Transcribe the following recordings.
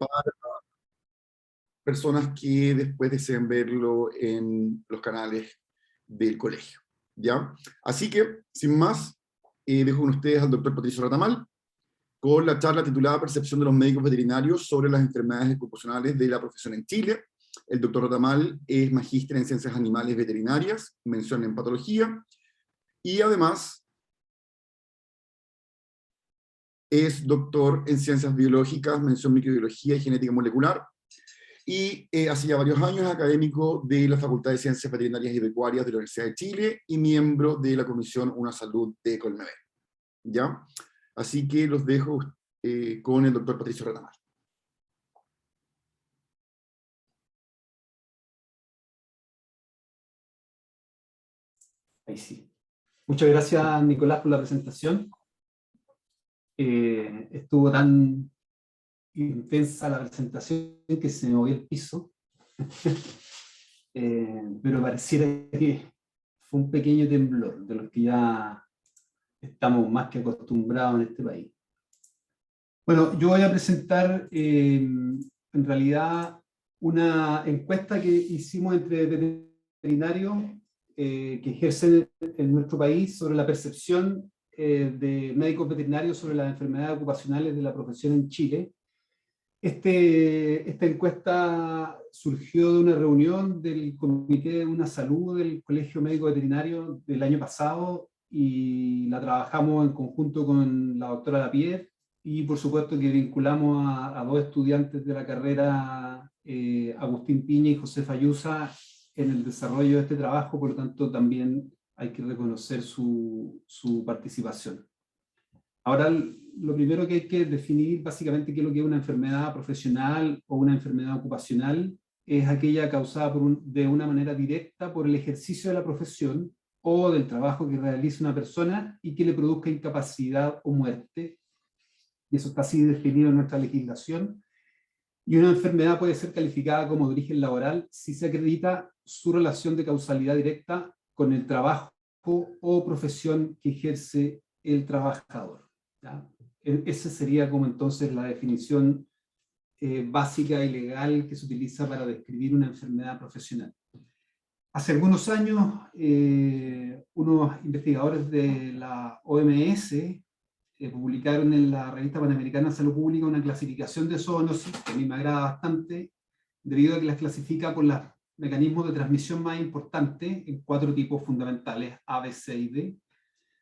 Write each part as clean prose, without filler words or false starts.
para personas que después deseen verlo en los canales del colegio, ¿ya? Así que, sin más, dejo con ustedes al doctor Patricio Retamal, con la charla titulada Percepción de los médicos veterinarios sobre las enfermedades ocupacionales de la profesión en Chile. El doctor Retamal es magíster en ciencias animales veterinarias, mención en patología, y además es doctor en ciencias biológicas, mención microbiología y genética molecular, y hace ya varios años académico de la Facultad de Ciencias Veterinarias y Pecuarias de la Universidad de Chile y miembro de la Comisión Una Salud de Colmever, ¿ya? Así que los dejo con el doctor Patricio Retamal. Ahí sí. Muchas gracias, Nicolás, por la presentación. Estuvo tan intensa la presentación que se me movió el piso. Pero pareciera que fue un pequeño temblor, de los que ya estamos más que acostumbrados en este país. Bueno, yo voy a presentar en realidad una encuesta que hicimos entre veterinarios que ejercen en nuestro país sobre la percepción de médicos veterinarios sobre las enfermedades ocupacionales de la profesión en Chile. Esta encuesta surgió de una reunión del Comité de una Salud del Colegio Médico Veterinario del año pasado y la trabajamos en conjunto con la doctora Lapierre y por supuesto que vinculamos a dos estudiantes de la carrera, Agustín Piña y José Fayusa, en el desarrollo de este trabajo, por lo tanto también hay que reconocer su participación. Ahora, lo primero que hay que definir básicamente qué es lo que es una enfermedad profesional o una enfermedad ocupacional. Es aquella causada de una manera directa por el ejercicio de la profesión o del trabajo que realiza una persona y que le produzca incapacidad o muerte. Y eso está así definido en nuestra legislación. Y una enfermedad puede ser calificada como de origen laboral si se acredita su relación de causalidad directa con el trabajo o profesión que ejerce el trabajador, ¿ya? Esa sería como entonces la definición básica y legal que se utiliza para describir una enfermedad profesional. Hace algunos años, unos investigadores de la OMS publicaron en la revista Panamericana de Salud Pública una clasificación de zoonosis que a mí me agrada bastante, debido a que las clasifica por los mecanismos de transmisión más importantes en 4 tipos fundamentales, A, B, C y D,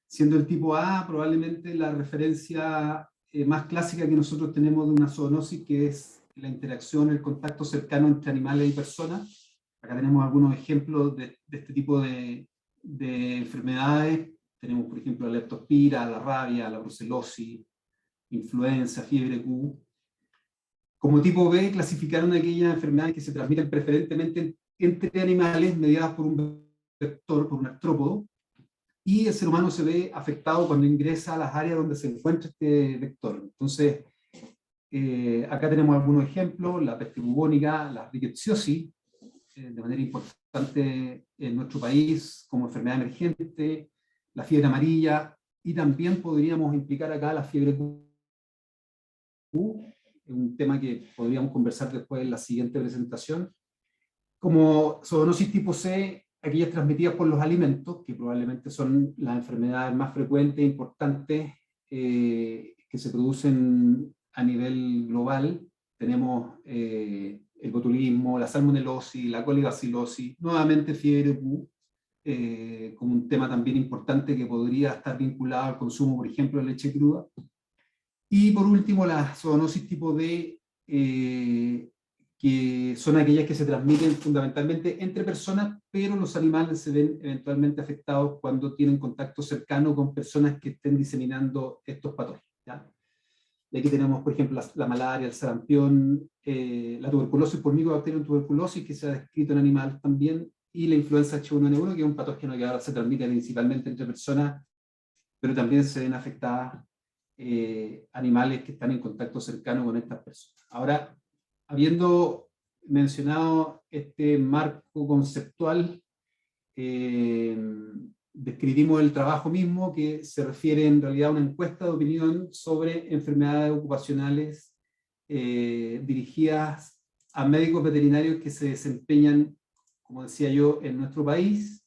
siendo el tipo A probablemente la referencia más clásica que nosotros tenemos de una zoonosis, que es la interacción, el contacto cercano entre animales y personas. Acá tenemos algunos ejemplos de este tipo de enfermedades. Tenemos, por ejemplo, la leptospira, la rabia, la brucelosis, influenza, fiebre Q. Como tipo B, clasificaron aquellas enfermedades que se transmiten preferentemente entre animales mediadas por un vector, por un artrópodo, y el ser humano se ve afectado cuando ingresa a las áreas donde se encuentra este vector. Entonces, acá tenemos algunos ejemplos: la peste bubónica, la rickettsiosis, de manera importante en nuestro país como enfermedad emergente, la fiebre amarilla, y también podríamos implicar acá la fiebre Q, un tema que podríamos conversar después en la siguiente presentación. Como zoonosis tipo C, aquellas transmitidas por los alimentos, que probablemente son las enfermedades más frecuentes e importantes que se producen a nivel global. Tenemos el botulismo, la salmonelosis, la colibacilosis, nuevamente fiebre Q, como un tema también importante que podría estar vinculado al consumo, por ejemplo, de leche cruda. Y por último, la zoonosis tipo D, que son aquellas que se transmiten fundamentalmente entre personas, pero los animales se ven eventualmente afectados cuando tienen contacto cercano con personas que estén diseminando estos patógenos, ¿ya? Y aquí tenemos, por ejemplo, la malaria, el sarampión, la tuberculosis por Mycobacterium tuberculosis, que se ha descrito en animales también, y la influenza H1N1, que es un patógeno que ahora se transmite principalmente entre personas, pero también se ven afectadas animales que están en contacto cercano con estas personas. Ahora, habiendo mencionado este marco conceptual, describimos el trabajo mismo, que se refiere en realidad a una encuesta de opinión sobre enfermedades ocupacionales dirigidas a médicos veterinarios que se desempeñan, como decía yo, en nuestro país.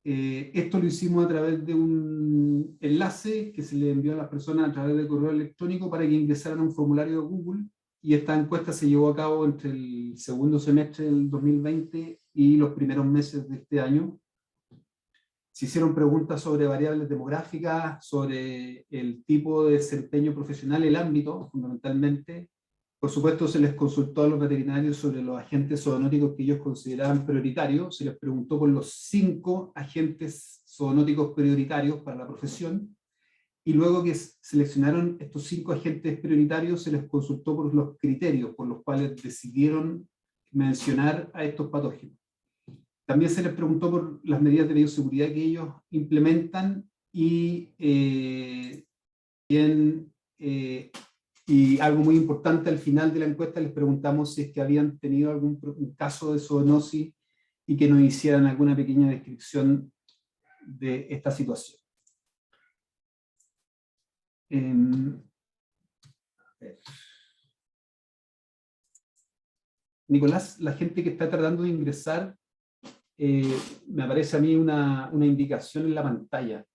Esto lo hicimos a través de un enlace que se le envió a las personas a través de correo electrónico para que ingresaran a un formulario de Google, y esta encuesta se llevó a cabo entre el segundo semestre del 2020 y los primeros meses de este año. Se hicieron preguntas sobre variables demográficas, sobre el tipo de desempeño profesional, el ámbito, fundamentalmente. Por supuesto, se les consultó a los veterinarios sobre los agentes zoonóticos que ellos consideraban prioritarios. Se les preguntó por los 5 agentes zoonóticos prioritarios para la profesión. Y luego que seleccionaron estos 5 agentes prioritarios, se les consultó por los criterios por los cuales decidieron mencionar a estos patógenos. También se les preguntó por las medidas de bioseguridad que ellos implementan y y algo muy importante, al final de la encuesta les preguntamos si es que habían tenido algún caso de zoonosis y que nos hicieran alguna pequeña descripción de esta situación. Nicolás, la gente que está tratando de ingresar, me aparece a mí una indicación en la pantalla,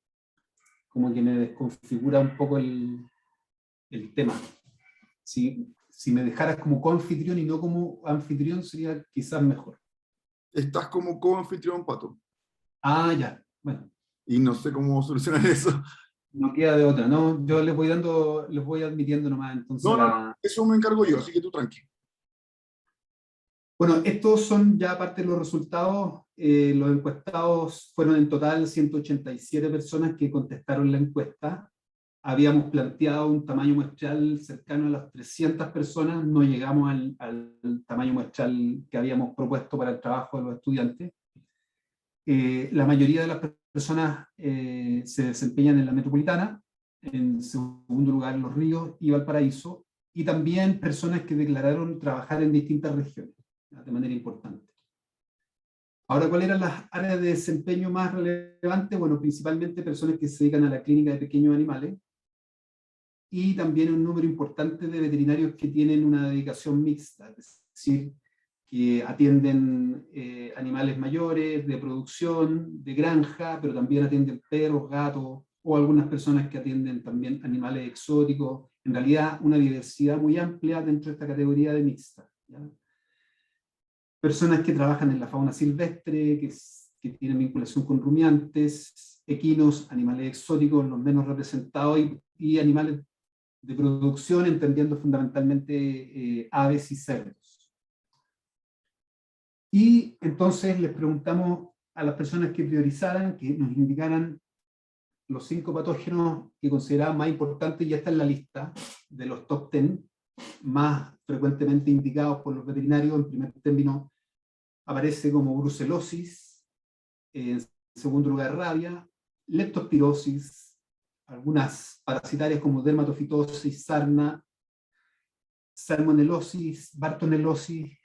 como que me desconfigura un poco el tema. Si me dejaras como coanfitrión y no como anfitrión, sería quizás mejor. Estás como coanfitrión, Pato. Ah, ya, bueno. Y no sé cómo solucionar eso. No queda de otra, ¿no? Yo les voy admitiendo nomás, entonces. No, eso me encargo yo, así que tú tranquilo. Bueno, estos son ya parte de los resultados. Los encuestados fueron en total 187 personas que contestaron la encuesta. Habíamos planteado un tamaño muestral cercano a las 300 personas, no llegamos al tamaño muestral que habíamos propuesto para el trabajo de los estudiantes. La mayoría de las personas se desempeñan en la metropolitana, en segundo lugar Los Ríos y Valparaíso, y también personas que declararon trabajar en distintas regiones, de manera importante. Ahora, ¿cuáles eran las áreas de desempeño más relevantes? Bueno, principalmente personas que se dedican a la clínica de pequeños animales, y también un número importante de veterinarios que tienen una dedicación mixta, es decir, que atienden animales mayores, de producción, de granja, pero también atienden perros, gatos, o algunas personas que atienden también animales exóticos. En realidad, una diversidad muy amplia dentro de esta categoría de mixta, ¿ya? Personas que trabajan en la fauna silvestre, que tienen vinculación con rumiantes, equinos, animales exóticos, los menos representados, y animales de producción, entendiendo fundamentalmente aves y cerdos. Y entonces les preguntamos a las personas que priorizaran, que nos indicaran los 5 patógenos que consideraban más importantes, y esta es la lista de los top 10 más frecuentemente indicados por los veterinarios. En primer término aparece como brucelosis, en segundo lugar rabia, leptospirosis, algunas parasitarias como dermatofitosis, sarna, salmonelosis, bartonelosis,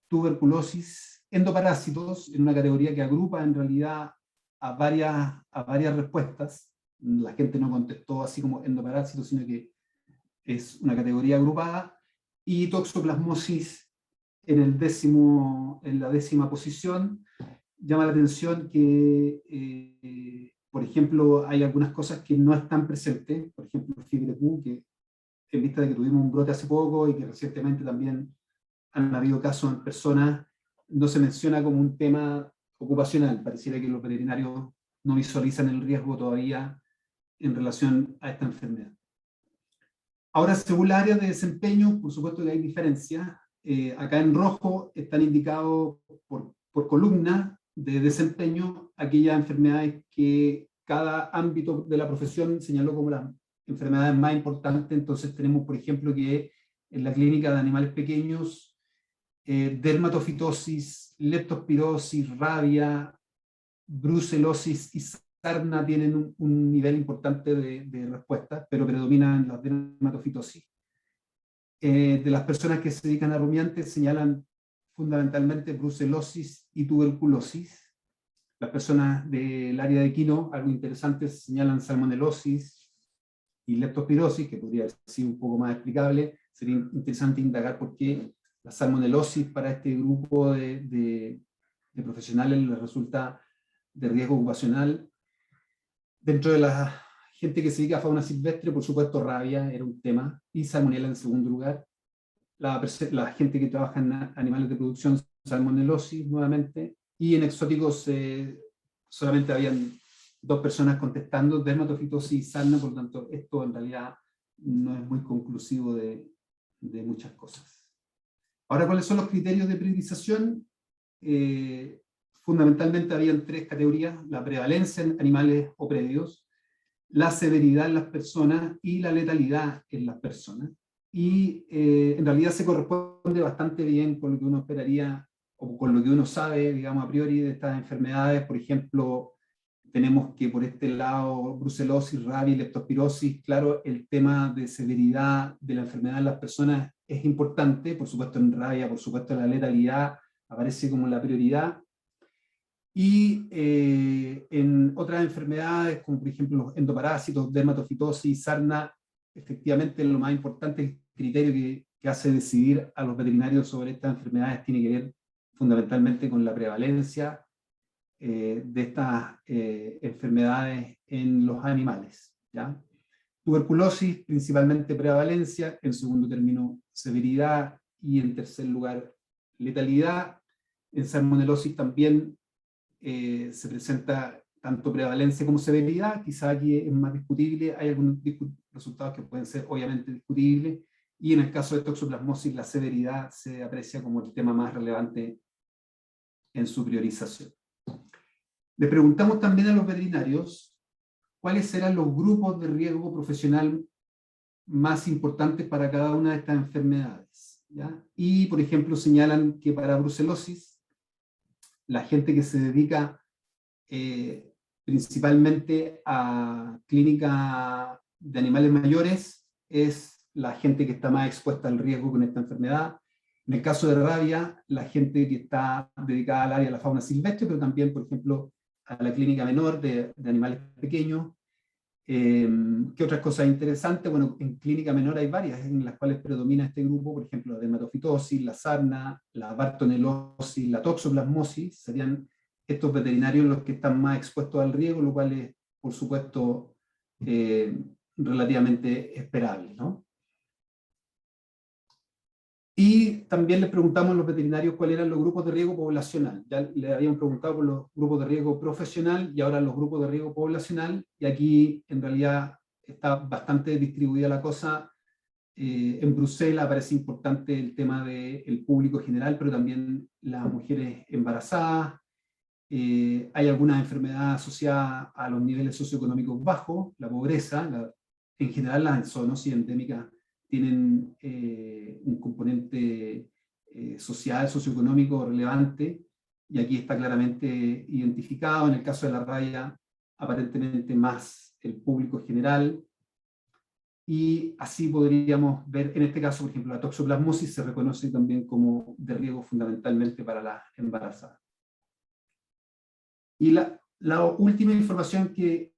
tuberculosis, endoparásitos, en una categoría que agrupa en realidad a varias respuestas. La gente no contestó así como endoparásitos, sino que es una categoría agrupada, y toxoplasmosis en la 10ª posición. Llama la atención que, por ejemplo, hay algunas cosas que no están presentes, por ejemplo, fiebre Q, que en vista de que tuvimos un brote hace poco y que recientemente también han habido casos en personas, no se menciona como un tema ocupacional. Pareciera que los veterinarios no visualizan el riesgo todavía en relación a esta enfermedad. Ahora, según las áreas de desempeño, por supuesto que hay diferencias. Acá en rojo están indicados por columna de desempeño aquellas enfermedades que cada ámbito de la profesión señaló como las enfermedades más importantes. Entonces tenemos, por ejemplo, que en la clínica de animales pequeños, dermatofitosis, leptospirosis, rabia, brucelosis y sarna tienen un nivel importante de respuesta, pero predominan las dermatofitosis. De las personas que se dedican a rumiantes señalan fundamentalmente brucelosis y tuberculosis. Las personas del área de equino, algo interesante, señalan salmonelosis y leptospirosis, que podría ser un poco más explicable. sería interesante indagar por qué la salmonelosis para este grupo de profesionales les resulta de riesgo ocupacional. Dentro de la gente que se dedica a fauna silvestre, por supuesto, rabia era un tema, y salmonela en segundo lugar. La gente que trabaja en animales de producción, salmonelosis nuevamente, y en exóticos solamente habían 2 personas contestando, dermatofitosis y sarna, por lo tanto esto en realidad no es muy conclusivo de muchas cosas. Ahora, ¿cuáles son los criterios de priorización? Fundamentalmente habían 3 categorías: la prevalencia en animales o predios, la severidad en las personas y la letalidad en las personas. Y en realidad se corresponde bastante bien con lo que uno esperaría o con lo que uno sabe, digamos, a priori de estas enfermedades. Por ejemplo, tenemos que por este lado brucelosis, rabia, leptospirosis. Claro, el tema de severidad de la enfermedad en las personas es importante, por supuesto en rabia, por supuesto la letalidad aparece como la prioridad. Y en otras enfermedades, como por ejemplo los endoparásitos, dermatofitosis, sarna, efectivamente lo más importante, el criterio que hace decidir a los veterinarios sobre estas enfermedades tiene que ver fundamentalmente con la prevalencia de estas enfermedades en los animales, ¿ya? Tuberculosis, principalmente prevalencia, en segundo término severidad y en tercer lugar letalidad. En salmonelosis también se presenta tanto prevalencia como severidad, quizá aquí es más discutible, hay algunos resultados que pueden ser obviamente discutibles, y en el caso de toxoplasmosis la severidad se aprecia como el tema más relevante en su priorización. Le preguntamos también a los veterinarios cuáles eran los grupos de riesgo profesional más importantes para cada una de estas enfermedades, ¿ya? Y, por ejemplo, señalan que para brucelosis, la gente que se dedica principalmente a clínica de animales mayores es la gente que está más expuesta al riesgo con esta enfermedad. En el caso de rabia, la gente que está dedicada al área de la fauna silvestre, pero también, por ejemplo, a la clínica menor de animales pequeños. ¿Qué otras cosas interesantes? Bueno, en clínica menor hay varias en las cuales predomina este grupo, por ejemplo, la dermatofitosis, la sarna, la bartonelosis, la toxoplasmosis. Serían estos veterinarios los que están más expuestos al riesgo, lo cual es, por supuesto, relativamente esperable, ¿no? Y también les preguntamos a los veterinarios cuáles eran los grupos de riesgo poblacional. Ya le habían preguntado por los grupos de riesgo profesional y ahora los grupos de riesgo poblacional, y aquí en realidad está bastante distribuida la cosa. En Bruselas parece importante el tema del público general, pero también las mujeres embarazadas. Hay algunas enfermedades asociadas a los niveles socioeconómicos bajos, la pobreza, en general las zoonosis endémicas tienen un componente social, socioeconómico relevante, y aquí está claramente identificado. En el caso de la rabia, aparentemente más el público general, y así podríamos ver, en este caso, por ejemplo, la toxoplasmosis se reconoce también como de riesgo fundamentalmente para las embarazadas. Y la última información que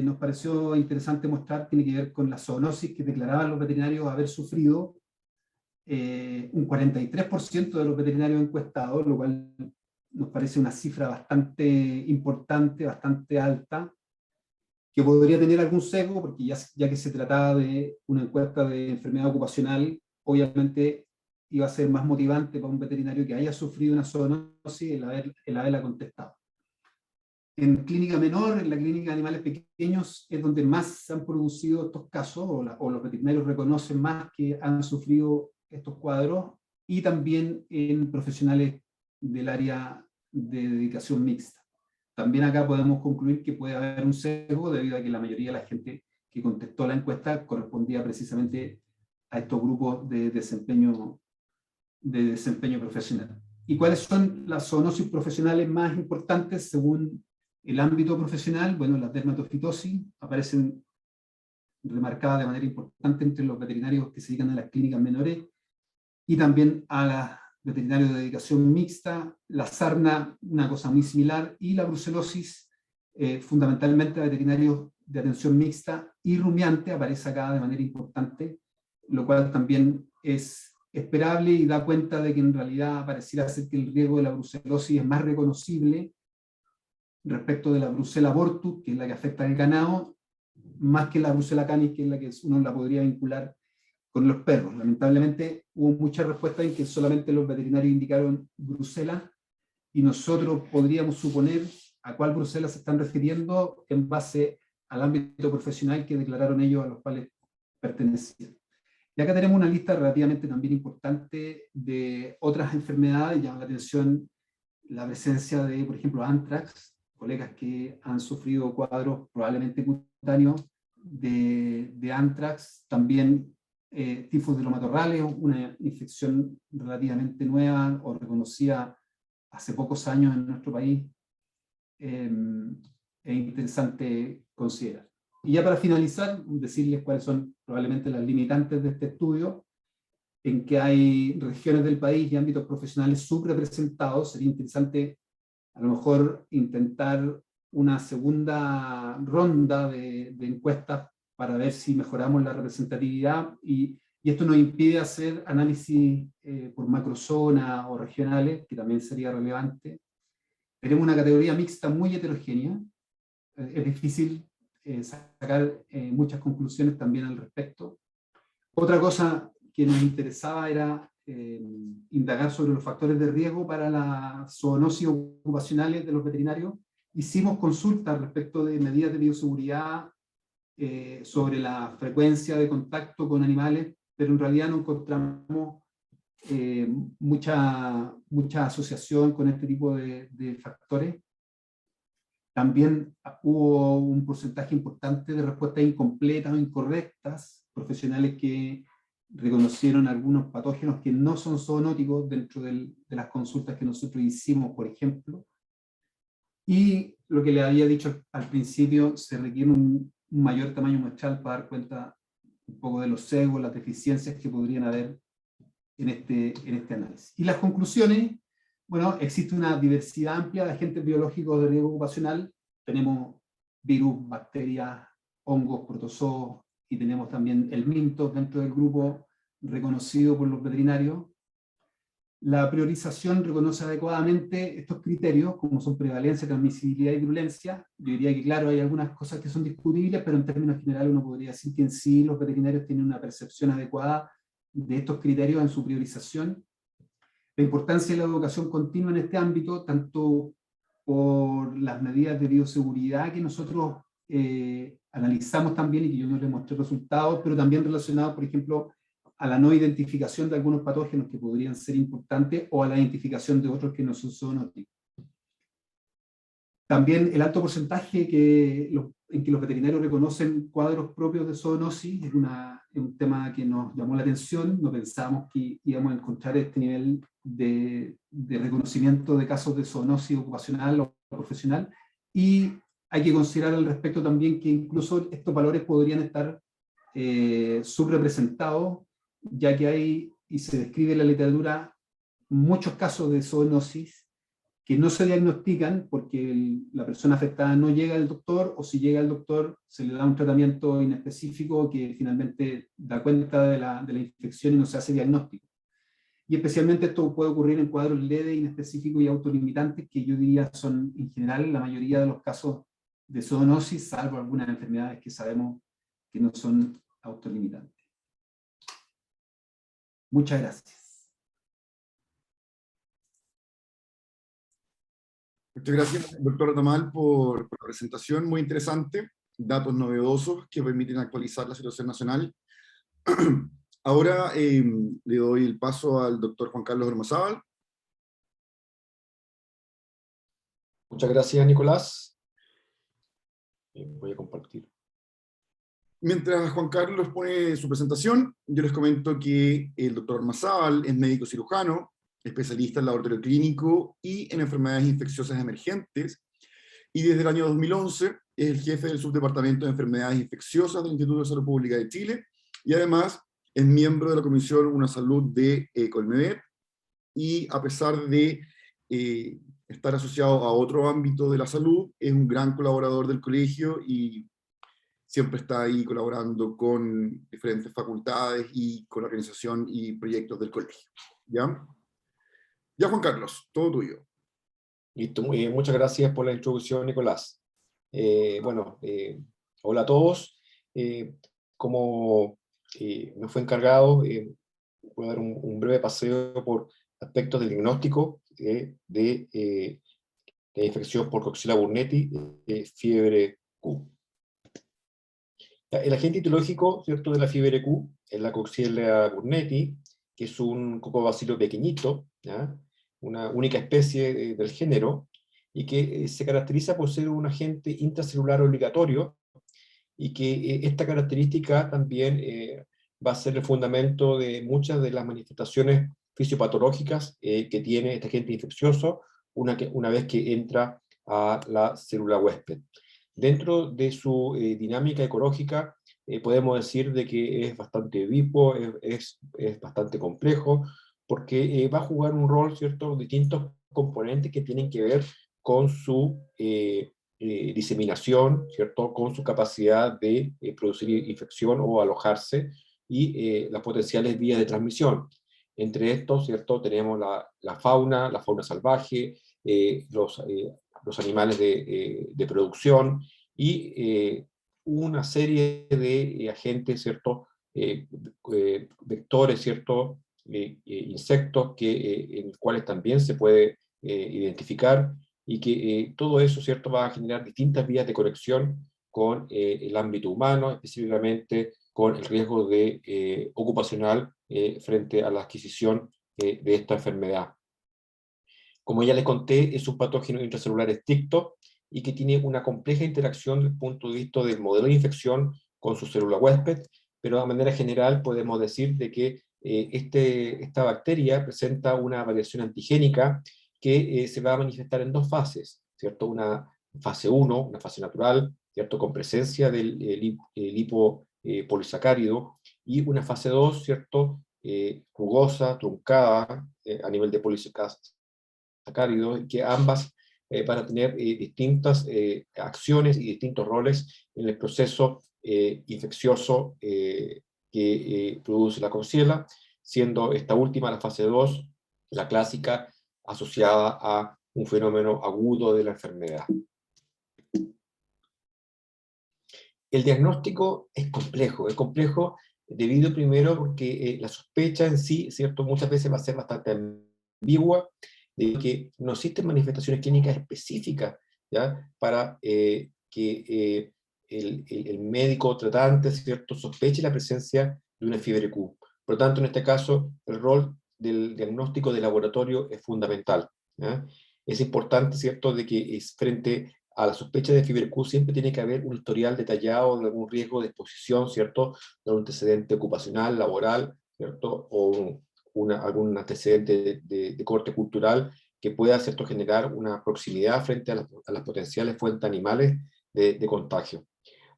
nos pareció interesante mostrar tiene que ver con la zoonosis que declaraban los veterinarios haber sufrido un 43% de los veterinarios encuestados, lo cual nos parece una cifra bastante importante, bastante alta, que podría tener algún sesgo, porque ya que se trataba de una encuesta de enfermedad ocupacional, obviamente iba a ser más motivante para un veterinario que haya sufrido una zoonosis el haberla contestado. En clínica menor, en la clínica de animales pequeños, es donde más se han producido estos casos, o los veterinarios reconocen más que han sufrido estos cuadros, y también en profesionales del área de dedicación mixta. También acá podemos concluir que puede haber un sesgo debido a que la mayoría de la gente que contestó la encuesta correspondía precisamente a estos grupos de desempeño profesional. ¿Y cuáles son las zoonosis profesionales más importantes según el ámbito profesional? Bueno, las dermatofitosis aparecen remarcadas de manera importante entre los veterinarios que se dedican a las clínicas menores y también a los veterinarios de dedicación mixta. La sarna, una cosa muy similar, y la brucelosis, fundamentalmente a veterinarios de atención mixta, y rumiante aparece acá de manera importante lo cual también es esperable y da cuenta de que en realidad pareciera ser que el riesgo de la brucelosis es más reconocible respecto de la Brucella abortus, que es la que afecta al ganado, más que la Brucella canis, que es la que uno la podría vincular con los perros. Lamentablemente hubo muchas respuestas en que solamente los veterinarios indicaron Brucella, y nosotros podríamos suponer a cuál Brucella se están refiriendo en base al ámbito profesional que declararon ellos a los cuales pertenecían. Y acá tenemos una lista relativamente también importante de otras enfermedades. Llama la atención la presencia de, por ejemplo, anthrax, colegas que han sufrido cuadros probablemente cutáneos de anthrax, también tifus de los matorrales, una infección relativamente nueva o reconocida hace pocos años en nuestro país. Es interesante considerar. Y ya para finalizar, decirles cuáles son probablemente las limitantes de este estudio, en que hay regiones del país y ámbitos profesionales subrepresentados. Sería interesante a lo mejor intentar una segunda ronda de encuestas para ver si mejoramos la representatividad, y esto nos impide hacer análisis por macrozona o regionales, que también sería relevante. Tenemos una categoría mixta muy heterogénea. Es difícil sacar muchas conclusiones también al respecto. Otra cosa que nos interesaba era indagar sobre los factores de riesgo para la zoonosis ocupacionales de los veterinarios. Hicimos consultas respecto de medidas de bioseguridad sobre la frecuencia de contacto con animales, pero en realidad no encontramos mucha asociación con este tipo de factores. También hubo un porcentaje importante de respuestas incompletas o incorrectas, profesionales que reconocieron algunos patógenos que no son zoonóticos dentro de las consultas que nosotros hicimos, por ejemplo. Y lo que le había dicho al principio, se requiere un mayor tamaño muestral para dar cuenta un poco de los sesgos, las deficiencias que podrían haber en este análisis. Y las conclusiones: bueno, existe una diversidad amplia de agentes biológicos de riesgo ocupacional. Tenemos virus, bacterias, hongos, protozoos, y tenemos también el mintos dentro del grupo reconocido por los veterinarios. La priorización reconoce adecuadamente estos criterios, como son prevalencia, transmisibilidad y virulencia. Yo diría que, claro, hay algunas cosas que son discutibles, pero en términos generales uno podría decir que en sí los veterinarios tienen una percepción adecuada de estos criterios en su priorización. La importancia de la educación continua en este ámbito, tanto por las medidas de bioseguridad que nosotros analizamos también y que yo no les mostré resultados, pero también relacionado, por ejemplo, a la no identificación de algunos patógenos que podrían ser importantes, o a la identificación de otros que no son zoonóticos. También el alto porcentaje en que los veterinarios reconocen cuadros propios de zoonosis es un tema que nos llamó la atención. No pensábamos que íbamos a encontrar este nivel de reconocimiento de casos de zoonosis ocupacional o profesional, y hay que considerar al respecto también que incluso estos valores podrían estar subrepresentados, ya que hay, y se describe en la literatura, muchos casos de zoonosis que no se diagnostican porque la persona afectada no llega al doctor, o si llega al doctor se le da un tratamiento inespecífico que finalmente da cuenta de la infección y no se hace diagnóstico. Y especialmente esto puede ocurrir en cuadros leves, inespecíficos y autolimitantes, que yo diría son en general la mayoría de los casos de zoonosis, salvo algunas enfermedades que sabemos que no son autolimitantes. Muchas gracias. Muchas gracias, doctor Atamal, por la presentación muy interesante, datos novedosos que permiten actualizar la situación nacional. Ahora le doy el paso al doctor Juan Carlos Ormazábal. Muchas gracias, Nicolás. Voy a compartir. Mientras Juan Carlos pone su presentación, yo les comento que el doctor Ormazábal es médico cirujano, especialista en laboratorio clínico y en enfermedades infecciosas emergentes, y desde el año 2011 es el jefe del subdepartamento de enfermedades infecciosas del Instituto de Salud Pública de Chile, y además es miembro de la Comisión Una Salud de Colmedet, y a pesar de estar asociado a otro ámbito de la salud, es un gran colaborador del colegio y siempre está ahí colaborando con diferentes facultades y con la organización y proyectos del colegio. ¿Ya? Ya, Juan Carlos, todo tuyo. Listo, muchas gracias por la introducción, Nicolás. Bueno, hola a todos. Como me fue encargado, voy a dar un breve paseo por aspectos del diagnóstico de la infección por Coxiella burnetii, fiebre Q. El agente etiológico, ¿cierto?, de la fiebre Q es la Coxiella burnetii, que es un cocobacilo pequeñito, ¿ya?, una única especie del género, y que se caracteriza por ser un agente intracelular obligatorio, y que esta característica también va a ser el fundamento de muchas de las manifestaciones fisiopatológicas que tiene este agente infeccioso una vez que entra a la célula huésped. Dentro de su dinámica ecológica, podemos decir de que es bastante vivo, es bastante complejo, porque va a jugar un rol, ¿cierto?, distintos componentes que tienen que ver con su diseminación, ¿cierto?, con su capacidad de producir infección o alojarse, y las potenciales vías de transmisión. Entre estos, ¿cierto?, tenemos la fauna salvaje, los animales de producción, y una serie de agentes, ¿cierto?, vectores, ¿cierto?, insectos en los cuales también se puede identificar, y que todo eso, ¿cierto?, va a generar distintas vías de conexión con el ámbito humano, específicamente con el riesgo ocupacional frente a la adquisición de esta enfermedad. Como ya les conté, es un patógeno intracelular estricto y que tiene una compleja interacción desde el punto de vista del modelo de infección con su célula huésped, pero de manera general podemos decir de que esta bacteria presenta una variación antigénica que se va a manifestar en dos fases, ¿cierto? Una fase 1, una fase natural, ¿cierto?, con presencia del lipopolisacárido, y una fase 2, ¿cierto?, rugosa, truncada, a nivel de polisacárido, que ambas van a tener distintas acciones y distintos roles en el proceso infeccioso que produce la Coxiella, siendo esta última, la fase 2, la clásica, asociada a un fenómeno agudo de la enfermedad. El diagnóstico es complejo debido primero porque la sospecha en sí, ¿cierto?, muchas veces va a ser bastante ambigua, de que no existen manifestaciones clínicas específicas, ¿ya?, para que el médico tratante, ¿cierto?, sospeche la presencia de una fiebre Q. Por lo tanto, en este caso, el rol del diagnóstico de laboratorio es fundamental, ¿ya? Es importante, ¿cierto?, de que frente a la sospecha de fiebre Q siempre tiene que haber un historial detallado de algún riesgo de exposición, ¿cierto?, de un antecedente ocupacional, laboral, ¿cierto?, o algún antecedente de corte cultural que pueda, ¿cierto?, generar una proximidad frente a las potenciales fuentes animales de contagio.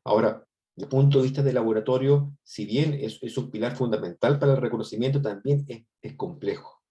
Ahora, desde el punto de vista del laboratorio, si bien es un pilar fundamental para el reconocimiento, también es complejo.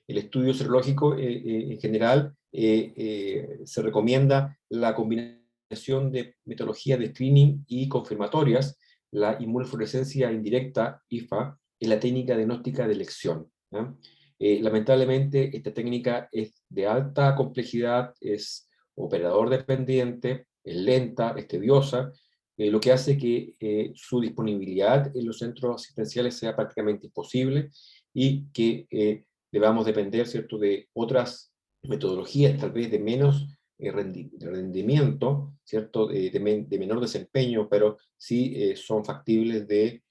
El estudio serológico en general se recomienda la combinación de metodologías de screening y confirmatorias, la inmunofluorescencia indirecta, IFA, y la técnica diagnóstica de elección, ¿ya? Lamentablemente, esta técnica es de alta complejidad, es operador dependiente, es lenta, es tediosa, lo que hace que su disponibilidad en los centros asistenciales sea prácticamente imposible, y que debamos depender, ¿cierto?, de otras metodologías, tal vez de menos rendimiento, ¿cierto?, de menor desempeño, pero sí son factibles de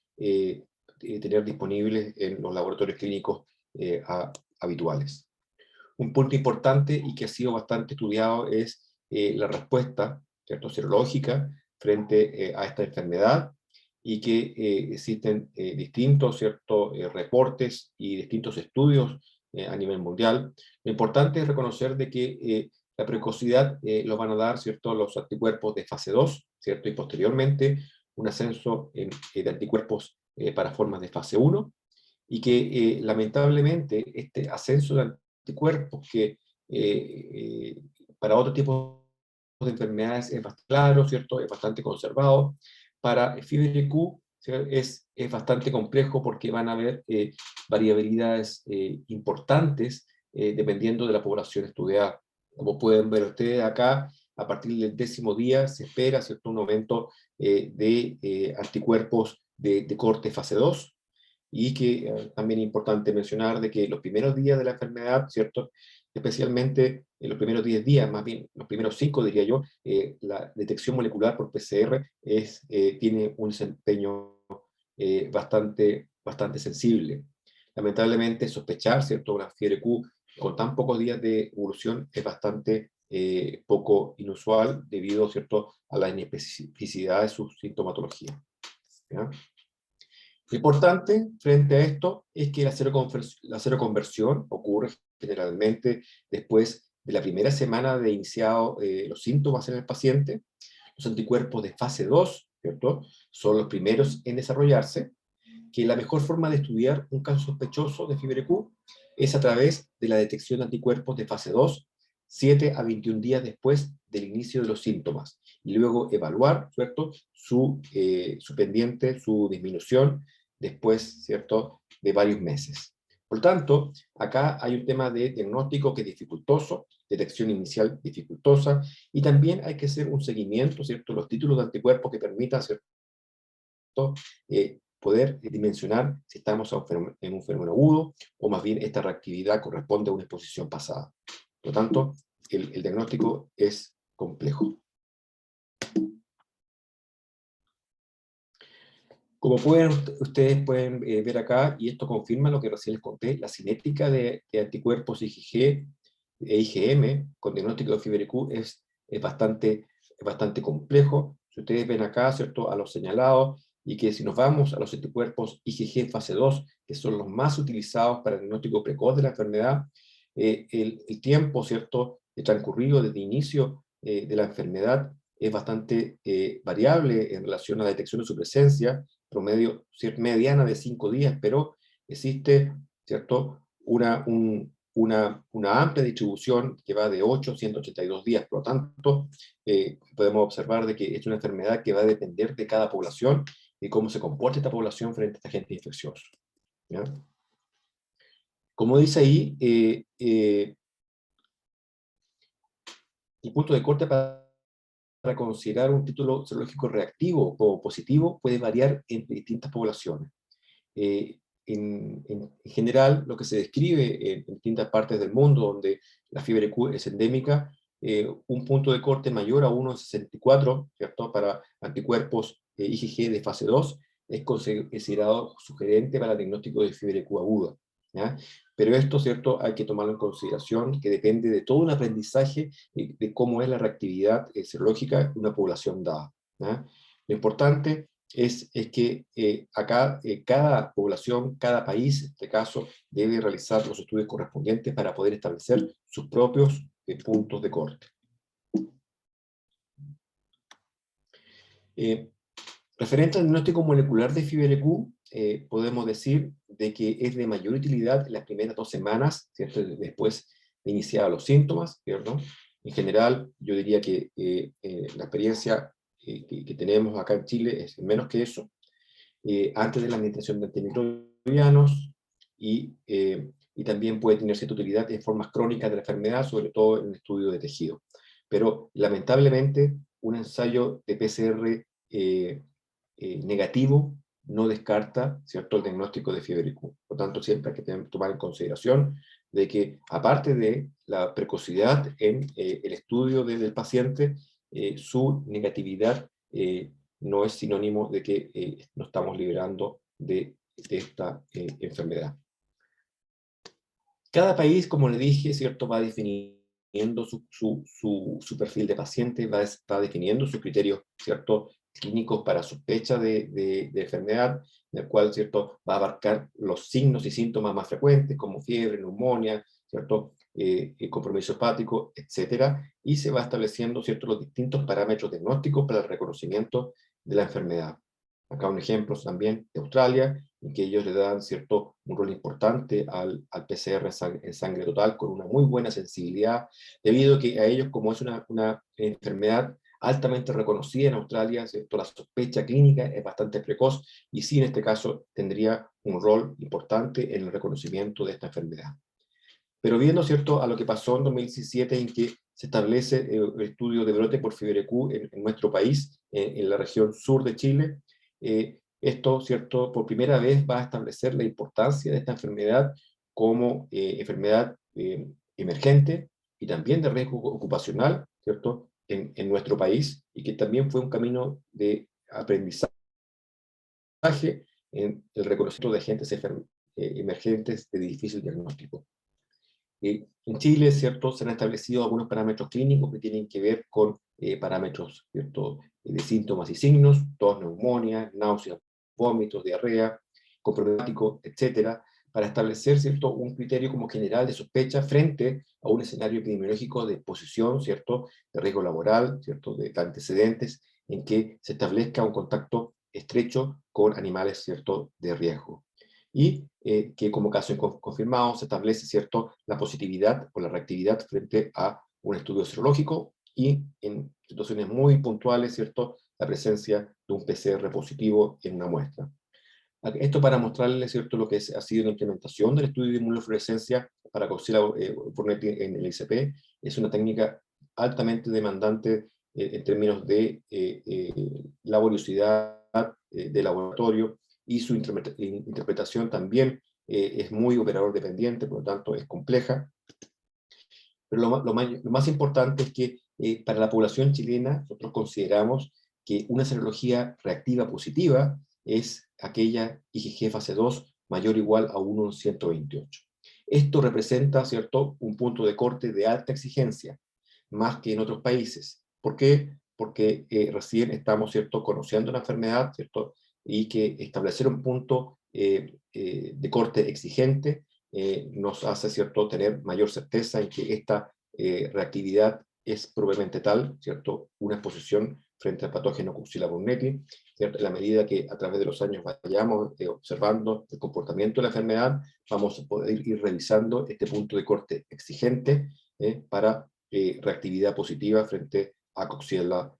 tener disponibles en los laboratorios clínicos habituales. Un punto importante y que ha sido bastante estudiado es la respuesta, ¿cierto?, serológica frente a esta enfermedad, y que existen distintos, ¿cierto?, reportes y distintos estudios a nivel mundial. Lo importante es reconocer de que la precocidad lo van a dar, ¿cierto?, los anticuerpos de fase 2, ¿cierto?, y posteriormente un ascenso de anticuerpos para formas de fase 1, y que lamentablemente este ascenso de anticuerpos que para otro tipo de enfermedades es bastante claro, ¿cierto?, es bastante conservado. para fiebre Q es bastante complejo porque van a haber variabilidades importantes dependiendo de la población estudiada. Como pueden ver ustedes acá, a partir del 10º día se espera, ¿cierto?, un aumento de anticuerpos de corte fase 2, y que también es importante mencionar de que los primeros días de la enfermedad, ¿cierto?, especialmente en los primeros 10 días, más bien los primeros 5 diría yo, la detección molecular por PCR tiene un desempeño bastante sensible. Lamentablemente sospechar, ¿cierto?, una fiebre Q con tan pocos días de evolución es bastante poco inusual debido, ¿cierto?, a la inespecificidad de su sintomatología. ¿Ya? Lo importante frente a esto es que la seroconversión ocurre generalmente después de la primera semana de iniciado los síntomas en el paciente. Los anticuerpos de fase 2, ¿cierto?, son los primeros en desarrollarse, que la mejor forma de estudiar un caso sospechoso de fiebre Q es a través de la detección de anticuerpos de fase 2, 7 a 21 días después del inicio de los síntomas, y luego evaluar, ¿cierto?, su pendiente, su disminución, después, ¿cierto?, de varios meses. Por tanto, acá hay un tema de diagnóstico que es dificultoso, detección inicial dificultosa, y también hay que hacer un seguimiento, ¿cierto?, los títulos de anticuerpos que permitan, ¿cierto?, poder dimensionar si estamos en un fenómeno agudo, o más bien esta reactividad corresponde a una exposición pasada. Por lo tanto, el diagnóstico es complejo. Como ustedes pueden ver acá, y esto confirma lo que recién les conté, la cinética de anticuerpos IgG e IgM con diagnóstico de fiebre Q es bastante complejo. Si ustedes ven acá, ¿cierto?, a los señalados, y que si nos vamos a los anticuerpos IgG fase 2, que son los más utilizados para el diagnóstico precoz de la enfermedad, el tiempo, ¿cierto?, transcurrido desde el inicio de la enfermedad es bastante variable en relación a la detección de su presencia, promedio mediana de 5 días, pero existe, ¿cierto?, una amplia distribución que va de 8 a 182 días. Por lo tanto, podemos observar de que es una enfermedad que va a depender de cada población y cómo se comporta esta población frente a este agente infeccioso. ¿Ya? Como dice ahí, el punto de corte para considerar un título serológico reactivo o positivo puede variar entre distintas poblaciones. En general, lo que se describe en distintas partes del mundo donde la fiebre Q es endémica, un punto de corte mayor a 1,64, ¿cierto?, para anticuerpos IgG de fase 2 es considerado sugerente para el diagnóstico de fiebre Q aguda, ¿ya? Pero esto, ¿cierto?, hay que tomarlo en consideración, que depende de todo un aprendizaje de cómo es la reactividad serológica de una población dada, ¿ya? Lo importante es que acá cada población, cada país, en este caso, debe realizar los estudios correspondientes para poder establecer sus propios puntos de corte. Referente al diagnóstico molecular de fiebre Q, podemos decir de que es de mayor utilidad en las primeras 2 semanas, ¿cierto?, después de iniciar los síntomas, ¿cierto? En general, yo diría que la experiencia que tenemos acá en Chile es menos que eso, antes de la administración de antimicrobianos, y también puede tener cierta utilidad en formas crónicas de la enfermedad, sobre todo en el estudio de tejido. Pero lamentablemente, un ensayo de PCR negativo no descarta, ¿cierto?, el diagnóstico de fiebre Q. Por tanto, siempre hay que tomar en consideración de que, aparte de la precocidad en el estudio del paciente, su negatividad no es sinónimo de que nos estamos liberando de esta enfermedad. Cada país, como le dije, ¿cierto?, va definiendo su perfil de paciente, va definiendo sus criterios, ¿cierto?, clínicos para sospecha de enfermedad, en el cual, ¿cierto?, va a abarcar los signos y síntomas más frecuentes, como fiebre, neumonía, ¿cierto?, compromiso hepático, etc. Y se va estableciendo, ¿cierto?, los distintos parámetros diagnósticos para el reconocimiento de la enfermedad. Acá un ejemplo también de Australia, en que ellos le dan, ¿cierto?, un rol importante al PCR en sangre total, con una muy buena sensibilidad, debido a que a ellos, como es una enfermedad altamente reconocida en Australia, ¿cierto? La sospecha clínica es bastante precoz y sí, en este caso, tendría un rol importante en el reconocimiento de esta enfermedad. Pero viendo, ¿cierto?, a lo que pasó en 2017, en que se establece el estudio de brote por fiebre Q en nuestro país, en la región sur de Chile, esto, ¿cierto?, por primera vez va a establecer la importancia de esta enfermedad como enfermedad emergente y también de riesgo ocupacional, ¿cierto?, en nuestro país, y que también fue un camino de aprendizaje en el reconocimiento de agentes emergentes de difícil diagnóstico. En Chile, ¿cierto?, se han establecido algunos parámetros clínicos que tienen que ver con parámetros, ¿cierto?, de síntomas y signos, tos, neumonía, náuseas, vómitos, diarrea, compromiso, etcétera, para establecer, ¿cierto?, un criterio como general de sospecha frente a un escenario epidemiológico de exposición, ¿cierto?, de riesgo laboral, ¿cierto?, de antecedentes, en que se establezca un contacto estrecho con animales, ¿cierto?, de riesgo. Y que como caso confirmado se establece, ¿cierto?, la positividad o la reactividad frente a un estudio serológico y en situaciones muy puntuales, ¿cierto?, la presencia de un PCR positivo en una muestra. Esto para mostrarles, ¿cierto?, lo que ha sido la implementación del estudio de inmunofluorescencia para Coxiella burnetii en el ICP. Es una técnica altamente demandante en términos de laboriosidad de laboratorio, y su interpretación también es muy operador dependiente, por lo tanto es compleja. Pero lo más importante es que para la población chilena nosotros consideramos que una serología reactiva positiva es aquella IgG fase 2 mayor o igual a 1 en 128. Esto representa, ¿cierto?, un punto de corte de alta exigencia, más que en otros países. ¿Por qué? Porque recién estamos, ¿cierto?, conociendo la enfermedad, ¿cierto?, y que establecer un punto de corte exigente nos hace, ¿cierto?, tener mayor certeza en que esta reactividad es probablemente tal, ¿cierto?, una exposición frente al patógeno Coxiella burnetii, ¿cierto? En la medida que a través de los años vayamos observando el comportamiento de la enfermedad, vamos a poder ir revisando este punto de corte exigente para reactividad positiva frente a Coxiella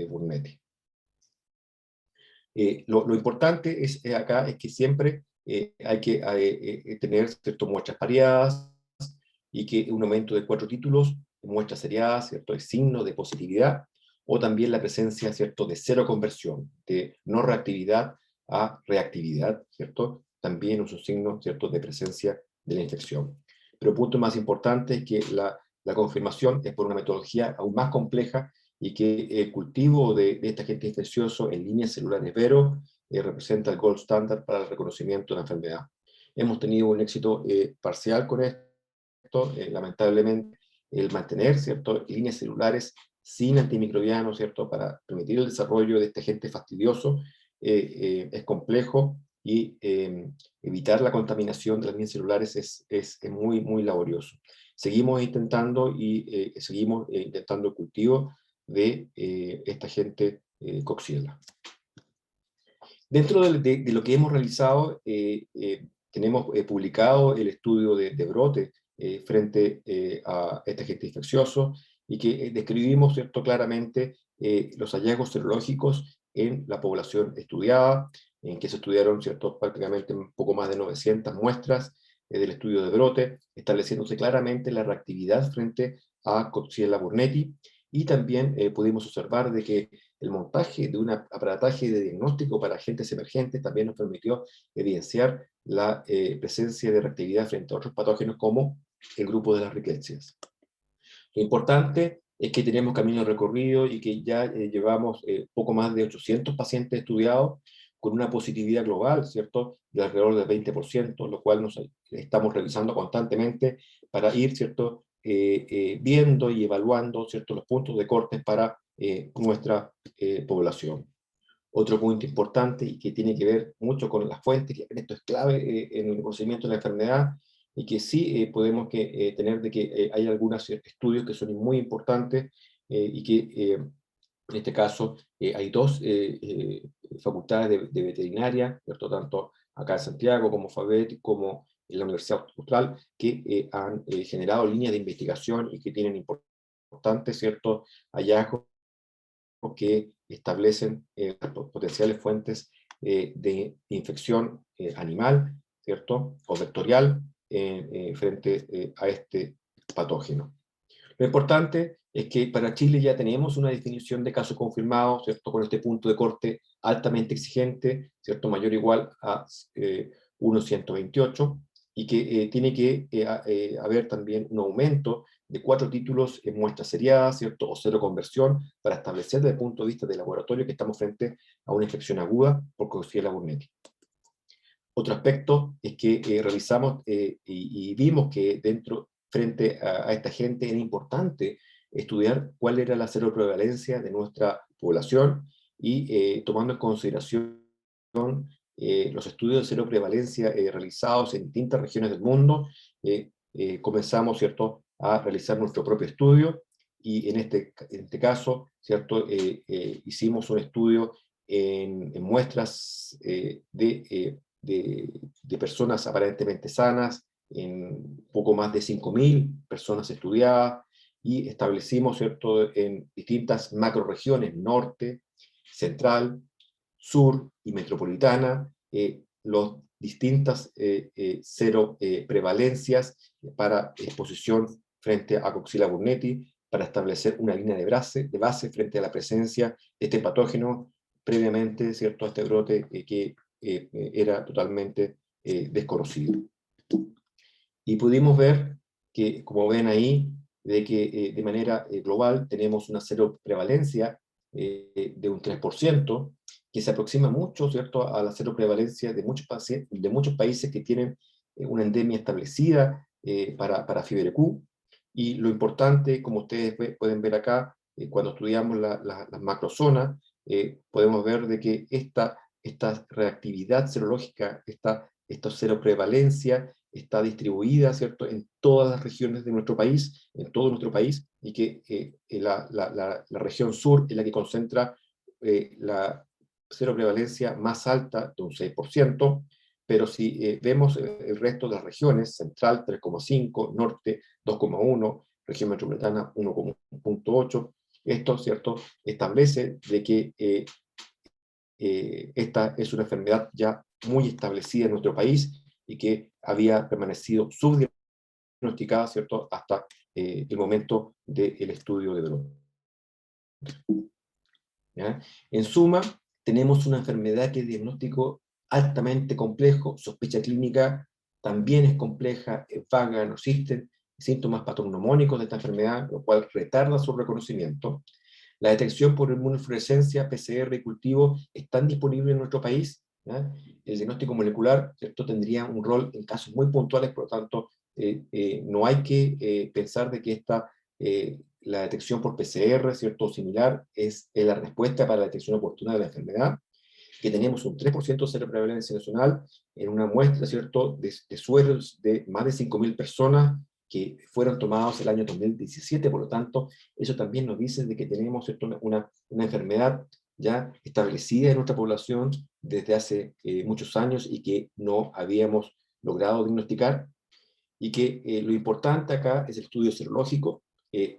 burnetii. Lo importante acá es que siempre hay que tener, ¿cierto?, muestras pareadas, y que un aumento de 4 títulos, muestras seriadas, ¿cierto?, es signo de positividad, o también la presencia, ¿cierto?, de cero conversión, de no reactividad a reactividad, ¿cierto?, también es un signo, ¿cierto?, de presencia de la infección. Pero el punto más importante es que la confirmación es por una metodología aún más compleja, y que el cultivo de este agente infeccioso en líneas celulares Vero representa el gold standard para el reconocimiento de la enfermedad. Hemos tenido un éxito parcial con esto, lamentablemente, el mantener, ¿cierto?, líneas celulares sin antimicrobianos, ¿cierto?, para permitir el desarrollo de este agente fastidioso es complejo, y evitar la contaminación de las líneas celulares es muy, muy laborioso. Seguimos intentando el cultivo de esta agente Coxiella. Dentro de lo que hemos realizado, tenemos publicado el estudio de brote frente a este agente infeccioso, y que describimos, ¿cierto?, claramente los hallazgos serológicos en la población estudiada, en que se estudiaron, ¿cierto?, prácticamente un poco más de 900 muestras del estudio de brote, estableciéndose claramente la reactividad frente a Coxiella burnetii, y también pudimos observar de que el montaje de un aparataje de diagnóstico para agentes emergentes también nos permitió evidenciar la presencia de reactividad frente a otros patógenos como el grupo de las rickettsias. Lo importante es que tenemos camino recorrido y que ya llevamos poco más de 800 pacientes estudiados con una positividad global, ¿cierto?, de alrededor del 20%, lo cual nos estamos revisando constantemente para ir, ¿cierto?, viendo y evaluando, ¿cierto?, los puntos de corte para nuestra población. Otro punto importante y que tiene que ver mucho con las fuentes, que esto es clave en el conocimiento de la enfermedad, y que sí podemos tener de que hay algunos estudios que son muy importantes y que en este caso hay dos facultades de veterinaria, ¿cierto?, tanto acá en Santiago como FABET, como en la Universidad Austral, que han generado líneas de investigación y que tienen importantes, ¿cierto?, hallazgos que establecen potenciales fuentes de infección animal, ¿cierto? O vectorial frente a este patógeno. Lo importante es que para Chile ya tenemos una definición de caso confirmado, ¿cierto? Con este punto de corte altamente exigente, ¿cierto? Mayor o igual a 1,128, y que tiene que haber también un aumento de 4 títulos en muestras seriadas, ¿cierto? O cero conversión, para establecer desde el punto de vista del laboratorio que estamos frente a una infección aguda por Coxiella burnetii. Otro aspecto es que revisamos y vimos que frente a esta gente era importante estudiar cuál era la seroprevalencia de nuestra población y tomando en consideración los estudios de seroprevalencia realizados en distintas regiones del mundo, comenzamos, ¿cierto?, a realizar nuestro propio estudio, y en este caso, ¿cierto?, hicimos un estudio en muestras de personas aparentemente sanas, en poco más de 5.000 personas estudiadas, y establecimos, ¿cierto?, en distintas macroregiones, norte, central, sur y metropolitana, las distintas seroprevalencias para exposición frente a Coxiella burnetii, para establecer una línea de base frente a la presencia de este patógeno previamente, ¿cierto?, a este brote que era totalmente desconocido. Y pudimos ver que, como ven ahí, de que de manera global tenemos una seroprevalencia de un 3%, que se aproxima mucho, ¿cierto?, a la seroprevalencia de muchos países que tienen una endemia establecida para fiebre Q. Y lo importante, como ustedes pueden ver acá, cuando estudiamos las macrozonas, podemos ver de que esta reactividad serológica, esta seroprevalencia, está distribuida, ¿cierto?, en todas las regiones de nuestro país, en todo nuestro país, y que la región sur es la que concentra la seroprevalencia más alta, de un 6%, pero si vemos el resto de las regiones, central 3,5, norte 2,1, región metropolitana 1,8, esto, ¿cierto?, establece de que esta es una enfermedad ya muy establecida en nuestro país y que había permanecido subdiagnosticada, ¿cierto?, hasta el momento del estudio de brote. ¿Ya? En suma, tenemos una enfermedad que es diagnóstico altamente complejo, sospecha clínica también es compleja, es vaga, no existen síntomas patognomónicos de esta enfermedad, lo cual retarda su reconocimiento. La detección por inmunofluorescencia, PCR y cultivo están disponibles en nuestro país, ¿ya? El diagnóstico molecular, ¿cierto?, tendría un rol en casos muy puntuales, por lo tanto, no hay que pensar de que la detección por PCR, ¿cierto?, o similar, es la respuesta para la detección oportuna de la enfermedad, que tenemos un 3% de seroprevalencia nacional en una muestra, ¿cierto?, de sueros de más de 5.000 personas que fueron tomados el año 2017, por lo tanto, eso también nos dice de que tenemos, ¿cierto?, una enfermedad ya establecida en nuestra población desde hace muchos años y que no habíamos logrado diagnosticar, y que lo importante acá es el estudio serológico,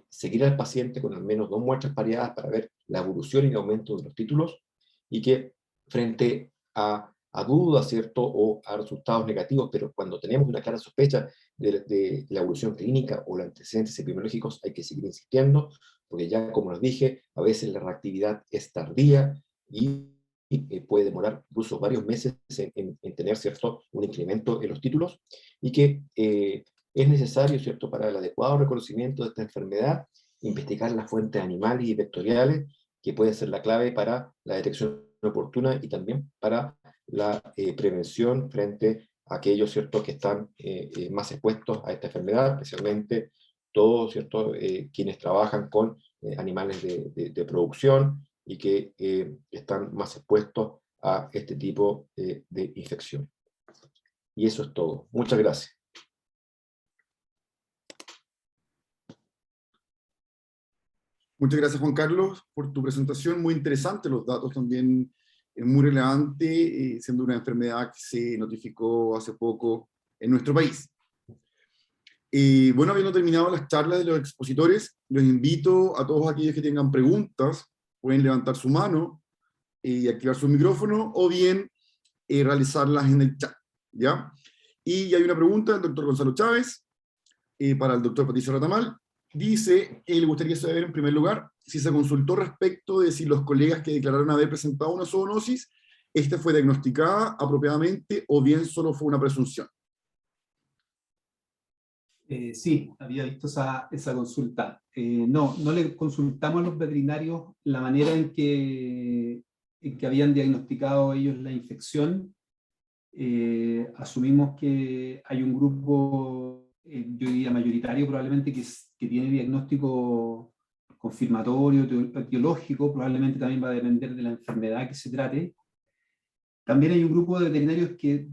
seguir al paciente con al menos 2 muestras pareadas para ver la evolución y el aumento de los títulos, y que frente a dudas, ¿cierto?, o a resultados negativos, pero cuando tenemos una clara sospecha de la evolución clínica o los antecedentes epidemiológicos, hay que seguir insistiendo, porque ya, como les dije, a veces la reactividad es tardía y puede demorar incluso varios meses en tener, ¿cierto?, un incremento en los títulos, y que es necesario, ¿cierto?, para el adecuado reconocimiento de esta enfermedad, investigar las fuentes animales y vectoriales, que pueden ser la clave para la detección oportuna y también para la prevención frente a aquellos, ¿cierto?, que están más expuestos a esta enfermedad, especialmente todos, ¿cierto?, quienes trabajan con animales de producción y que están más expuestos a este tipo de infección. Y eso es todo. Muchas gracias. Muchas gracias, Juan Carlos, por tu presentación. Muy interesante, los datos también muy relevante, siendo una enfermedad que se notificó hace poco en nuestro país. Bueno, habiendo terminado las charlas de los expositores, los invito a todos aquellos que tengan preguntas pueden levantar su mano y activar su micrófono, o bien realizarlas en el chat, ¿ya? Y hay una pregunta del doctor Gonzalo Chávez, para el doctor Patricio Retamal. Dice que le gustaría saber, en primer lugar, si se consultó respecto de si los colegas que declararon haber presentado una zoonosis, esta fue diagnosticada apropiadamente o bien solo fue una presunción. Sí, había visto esa consulta. No le consultamos a los veterinarios la manera en que habían diagnosticado ellos la infección. Asumimos que hay un grupo, yo diría mayoritario probablemente, que tiene diagnóstico confirmatorio, etiológico, probablemente también va a depender de la enfermedad que se trate. También hay un grupo de veterinarios que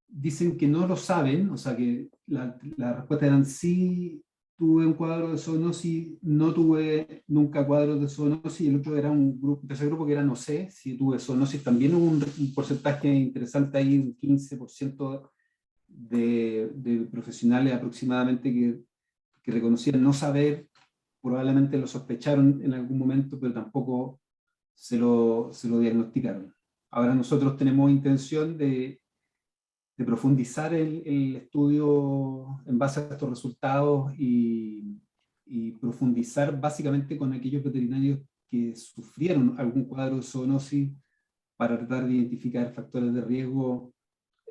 dicen que no lo saben, o sea que la respuesta eran sí, tuve un cuadro de zoonosis, no tuve nunca cuadros de zoonosis, y el otro era un grupo, tercer grupo que era no sé si tuve zoonosis. También hubo un porcentaje interesante ahí, un 15% de profesionales aproximadamente que reconocían no saber, probablemente lo sospecharon en algún momento, pero tampoco se lo diagnosticaron. Ahora nosotros tenemos intención de profundizar el estudio en base a estos resultados y profundizar básicamente con aquellos veterinarios que sufrieron algún cuadro de zoonosis para tratar de identificar factores de riesgo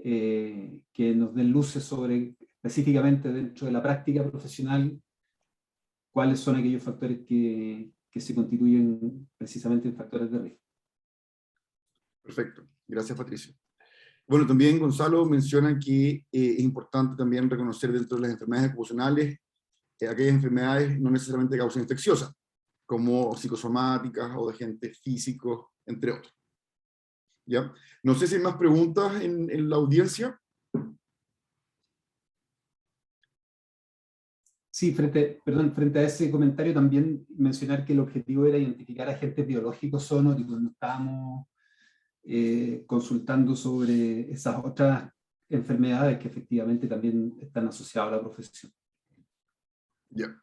que nos den luces sobre, específicamente dentro de la práctica profesional, cuáles son aquellos factores que se constituyen precisamente en factores de riesgo. Perfecto, gracias Patricio. Bueno, también Gonzalo menciona que es importante también reconocer dentro de las enfermedades ocupacionales aquellas enfermedades no necesariamente de causa infecciosa, como psicosomáticas o de agentes físicos, entre otros. ¿Ya? No sé si hay más preguntas en la audiencia. Sí, frente a ese comentario también mencionar que el objetivo era identificar agentes biológicos zoonóticos. No estábamos consultando sobre esas otras enfermedades que efectivamente también están asociadas a la profesión. Ya.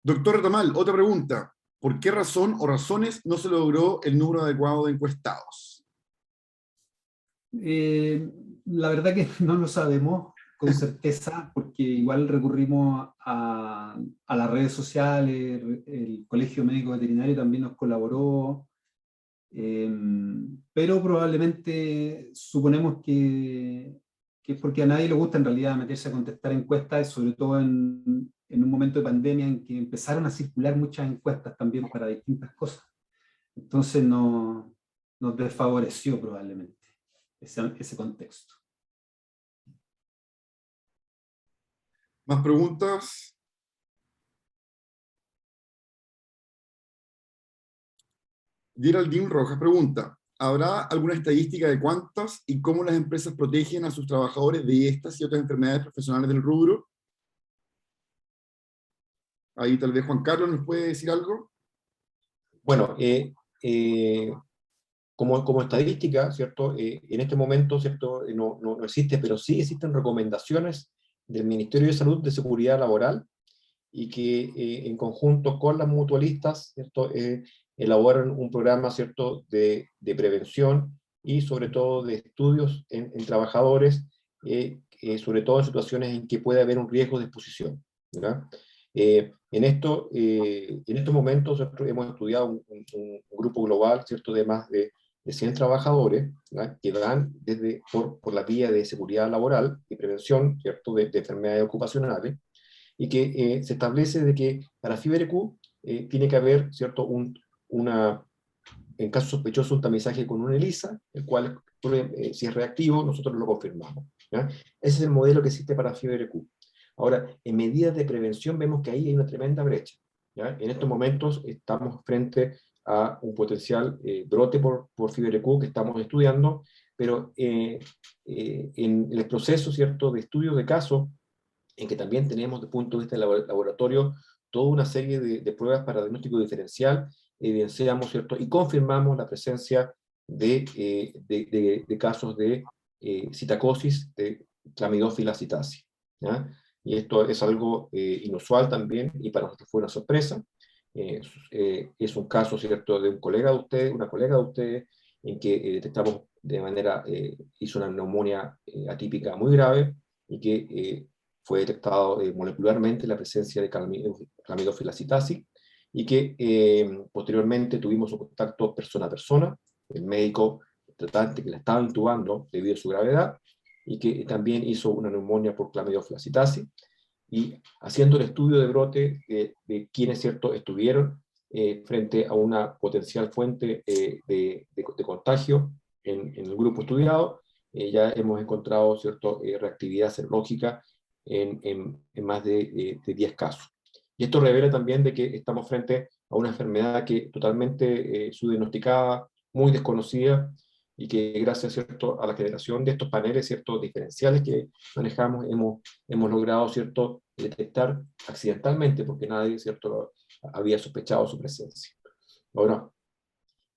Doctor Retamal, otra pregunta. ¿Por qué razón o razones no se logró el número adecuado de encuestados? La verdad que no lo sabemos con certeza, porque igual recurrimos a las redes sociales, el Colegio Médico Veterinario también nos colaboró, pero probablemente suponemos que es porque a nadie le gusta en realidad meterse a contestar encuestas, sobre todo en un momento de pandemia en que empezaron a circular muchas encuestas también para distintas cosas. Entonces nos desfavoreció probablemente ese contexto. ¿Más preguntas? Geraldine Rojas pregunta, ¿habrá alguna estadística de cuántas y cómo las empresas protegen a sus trabajadores de estas y otras enfermedades profesionales del rubro? Ahí tal vez Juan Carlos nos puede decir algo. Bueno, como estadística, ¿cierto? En este momento, ¿cierto? No existe, pero sí existen recomendaciones del Ministerio de Salud de Seguridad Laboral y que en conjunto con las mutualistas, ¿cierto? Elaboran un programa, ¿cierto? De prevención y sobre todo de estudios en trabajadores, sobre todo en situaciones en que puede haber un riesgo de exposición, ¿verdad? En estos momentos nosotros hemos estudiado un grupo global, ¿cierto? De más de 100 trabajadores, ¿verdad? Que van por la vía de seguridad laboral y prevención, ¿cierto? De enfermedades ocupacionales, y que se establece de que para FIBRQ tiene que haber, ¿cierto? En caso sospechoso, un tamizaje con una ELISA, el cual, si es reactivo, nosotros lo confirmamos, ¿ya? Ese es el modelo que existe para FIBRQ. Ahora, en medidas de prevención vemos que ahí hay una tremenda brecha, ¿ya? En estos momentos estamos frente a un potencial brote por FIBRQ que estamos estudiando, pero en el proceso, ¿cierto?, de estudio de casos, en que también tenemos desde el punto de vista del laboratorio toda una serie de pruebas para diagnóstico diferencial, evidenciamos, ¿cierto?, y confirmamos la presencia de casos de citacosis de Clamidófila citasi, ¿ya? Y esto es algo inusual también, y para nosotros fue una sorpresa, Es un caso, ¿cierto?, de un colega de ustedes, una colega de ustedes, en que detectamos de manera, hizo una neumonía atípica muy grave y que fue detectado molecularmente la presencia de Clamidophylla citasi, y que posteriormente tuvimos un contacto persona a persona, el médico tratante que la estaba intubando debido a su gravedad, y que también hizo una neumonía por Clamidophylla citasi, y haciendo el estudio de brote de quienes, ¿cierto?, estuvieron frente a una potencial fuente de contagio en el grupo estudiado, ya hemos encontrado, ¿cierto?, reactividad serológica en más de 10 casos. Y esto revela también de que estamos frente a una enfermedad que totalmente subdiagnosticada, muy desconocida, y que gracias, ¿cierto?, a la generación de estos paneles, ¿cierto?, diferenciales que manejamos, hemos logrado, ¿cierto?, detectar accidentalmente, porque nadie, ¿cierto?, había sospechado su presencia. Ahora,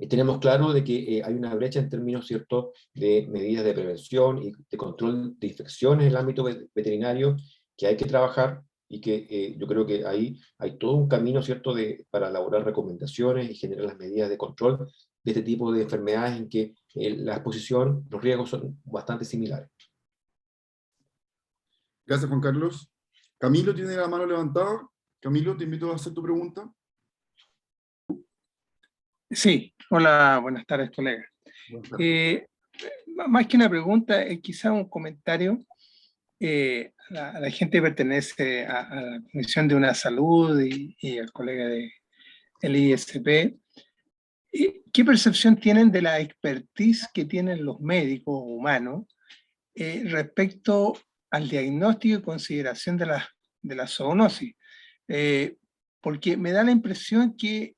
tenemos claro de que hay una brecha en términos, ¿cierto?, de medidas de prevención y de control de infecciones en el ámbito veterinario, que hay que trabajar, y que yo creo que ahí hay todo un camino, ¿cierto?, para elaborar recomendaciones y generar las medidas de control de este tipo de enfermedades en que la exposición, los riesgos son bastante similares. Gracias, Juan Carlos. Camilo tiene la mano levantada. Camilo, te invito a hacer tu pregunta. Sí, hola, buenas tardes, colega. Buenas tardes. Más que una pregunta, quizá un comentario. La gente pertenece a la Comisión de una Salud y al colega del ISP. ¿Qué percepción tienen de la expertise que tienen los médicos humanos respecto al diagnóstico y consideración de la zoonosis? Porque me da la impresión que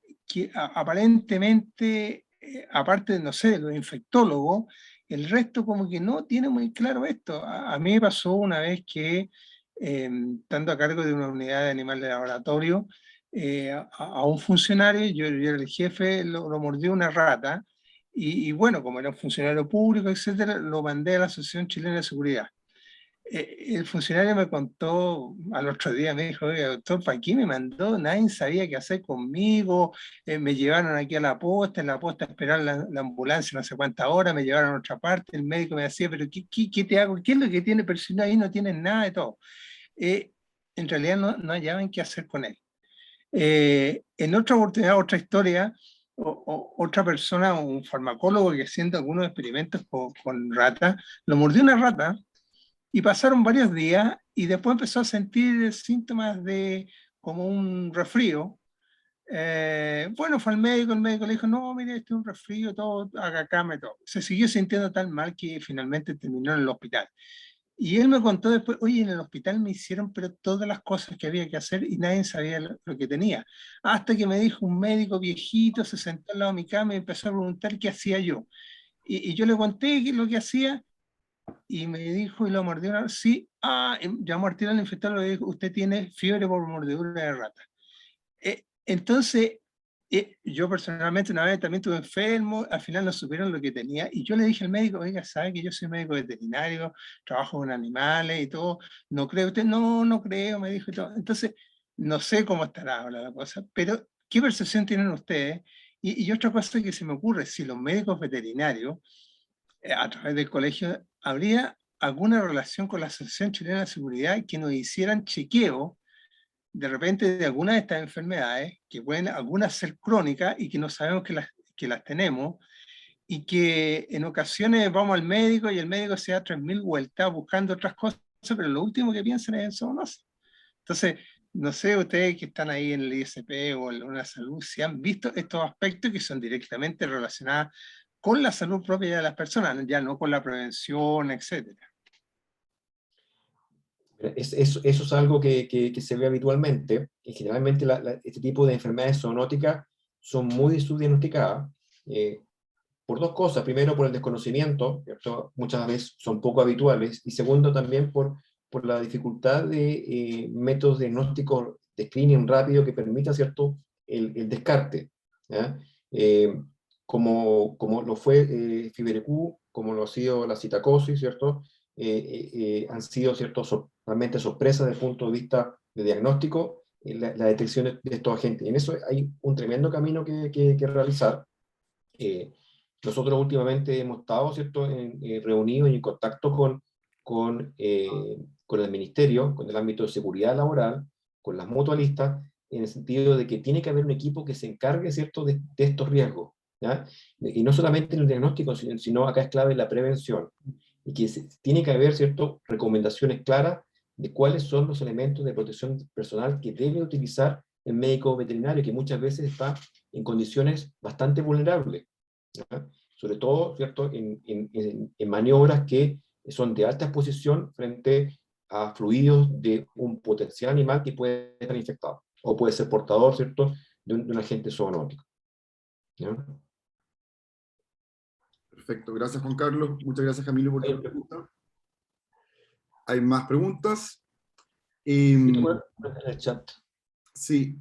aparentemente, aparte de, no sé, de los infectólogos, el resto como que no tiene muy claro esto. A mí me pasó una vez que, estando a cargo de una unidad de animales de laboratorio, a un funcionario, yo era el jefe, lo mordió una rata, y bueno, como era un funcionario público, etcétera, lo mandé a la Asociación Chilena de Seguridad. El funcionario me contó al otro día, me dijo: oye, doctor, ¿para qué me mandó? Nadie sabía qué hacer conmigo, me llevaron aquí a la posta, en la posta a esperar la ambulancia no sé cuántas horas, me llevaron a otra parte, el médico me decía, pero ¿qué te hago? ¿Qué es lo que tiene? Pero si no, ahí no tienen nada de todo. En realidad no hallaban qué hacer con él. En otra oportunidad, otra historia, otra persona, un farmacólogo que haciendo algunos experimentos con ratas, lo mordió una rata, y pasaron varios días y después empezó a sentir síntomas de como un resfrío. Bueno, fue al médico, el médico le dijo: no, mire, este es un resfrío, todo, haga cama, todo. Se siguió sintiendo tan mal que finalmente terminó en el hospital. Y él me contó después: oye, en el hospital me hicieron pero todas las cosas que había que hacer y nadie sabía lo que tenía. Hasta que me dijo un médico viejito, se sentó al lado de mi cama y empezó a preguntar qué hacía yo. Y yo le conté lo que hacía, y me dijo, y lo mordió una... Sí, llamó al tiro al infectólogo y le dijo: usted tiene fiebre por mordedura de rata. Entonces, yo personalmente una vez también estuve enfermo, al final no supieron lo que tenía, y yo le dije al médico: oiga, ¿sabe que yo soy médico veterinario, trabajo con animales y todo? ¿No cree usted? No, no creo, me dijo y todo. Entonces, no sé cómo estará ahora la cosa, pero ¿qué percepción tienen ustedes? Y otra cosa que se me ocurre: si los médicos veterinarios, a través del colegio, habría alguna relación con la Asociación Chilena de Seguridad, que nos hicieran chequeo de repente de algunas de estas enfermedades, que pueden algunas ser crónicas y que no sabemos que las tenemos, y que en ocasiones vamos al médico y el médico se da 3000 vueltas buscando otras cosas, pero lo último que piensan es en zoonosis. Entonces, no sé, ustedes que están ahí en el ISP o en la salud, si han visto estos aspectos que son directamente relacionados con la salud propia de las personas, ya no con la prevención, etcétera. Eso es algo que se ve habitualmente, y generalmente este tipo de enfermedades zoonóticas son muy subdiagnosticadas, por dos cosas: primero, por el desconocimiento, ¿cierto? Muchas veces son poco habituales, y segundo, también por la dificultad de métodos diagnósticos de screening rápido que permitan, ¿cierto?, el descarte, ¿ya? Como lo fue Fibere Q, como lo ha sido la citacosis, ¿cierto? Han sido, ¿cierto?, realmente sorpresas desde el punto de vista de diagnóstico, la detección de estos agentes. Y en eso hay un tremendo camino que realizar. Nosotros últimamente hemos estado, ¿cierto?, reunidos y en contacto con el Ministerio, con el ámbito de seguridad laboral, con las mutualistas, en el sentido de que tiene que haber un equipo que se encargue, ¿cierto?, de estos riesgos, ¿ya? Y no solamente en el diagnóstico, sino acá es clave la prevención, y que tiene que haber, ¿cierto?, recomendaciones claras de cuáles son los elementos de protección personal que debe utilizar el médico veterinario, que muchas veces está en condiciones bastante vulnerables, ¿ya? Sobre todo, ¿cierto?, en maniobras que son de alta exposición frente a fluidos de un potencial animal que puede estar infectado, o puede ser portador, ¿cierto?, de un agente zoonótico, ¿ya? Perfecto, gracias Juan Carlos. Muchas gracias Camilo por tu pregunta. ¿Hay más preguntas? En el chat. Sí.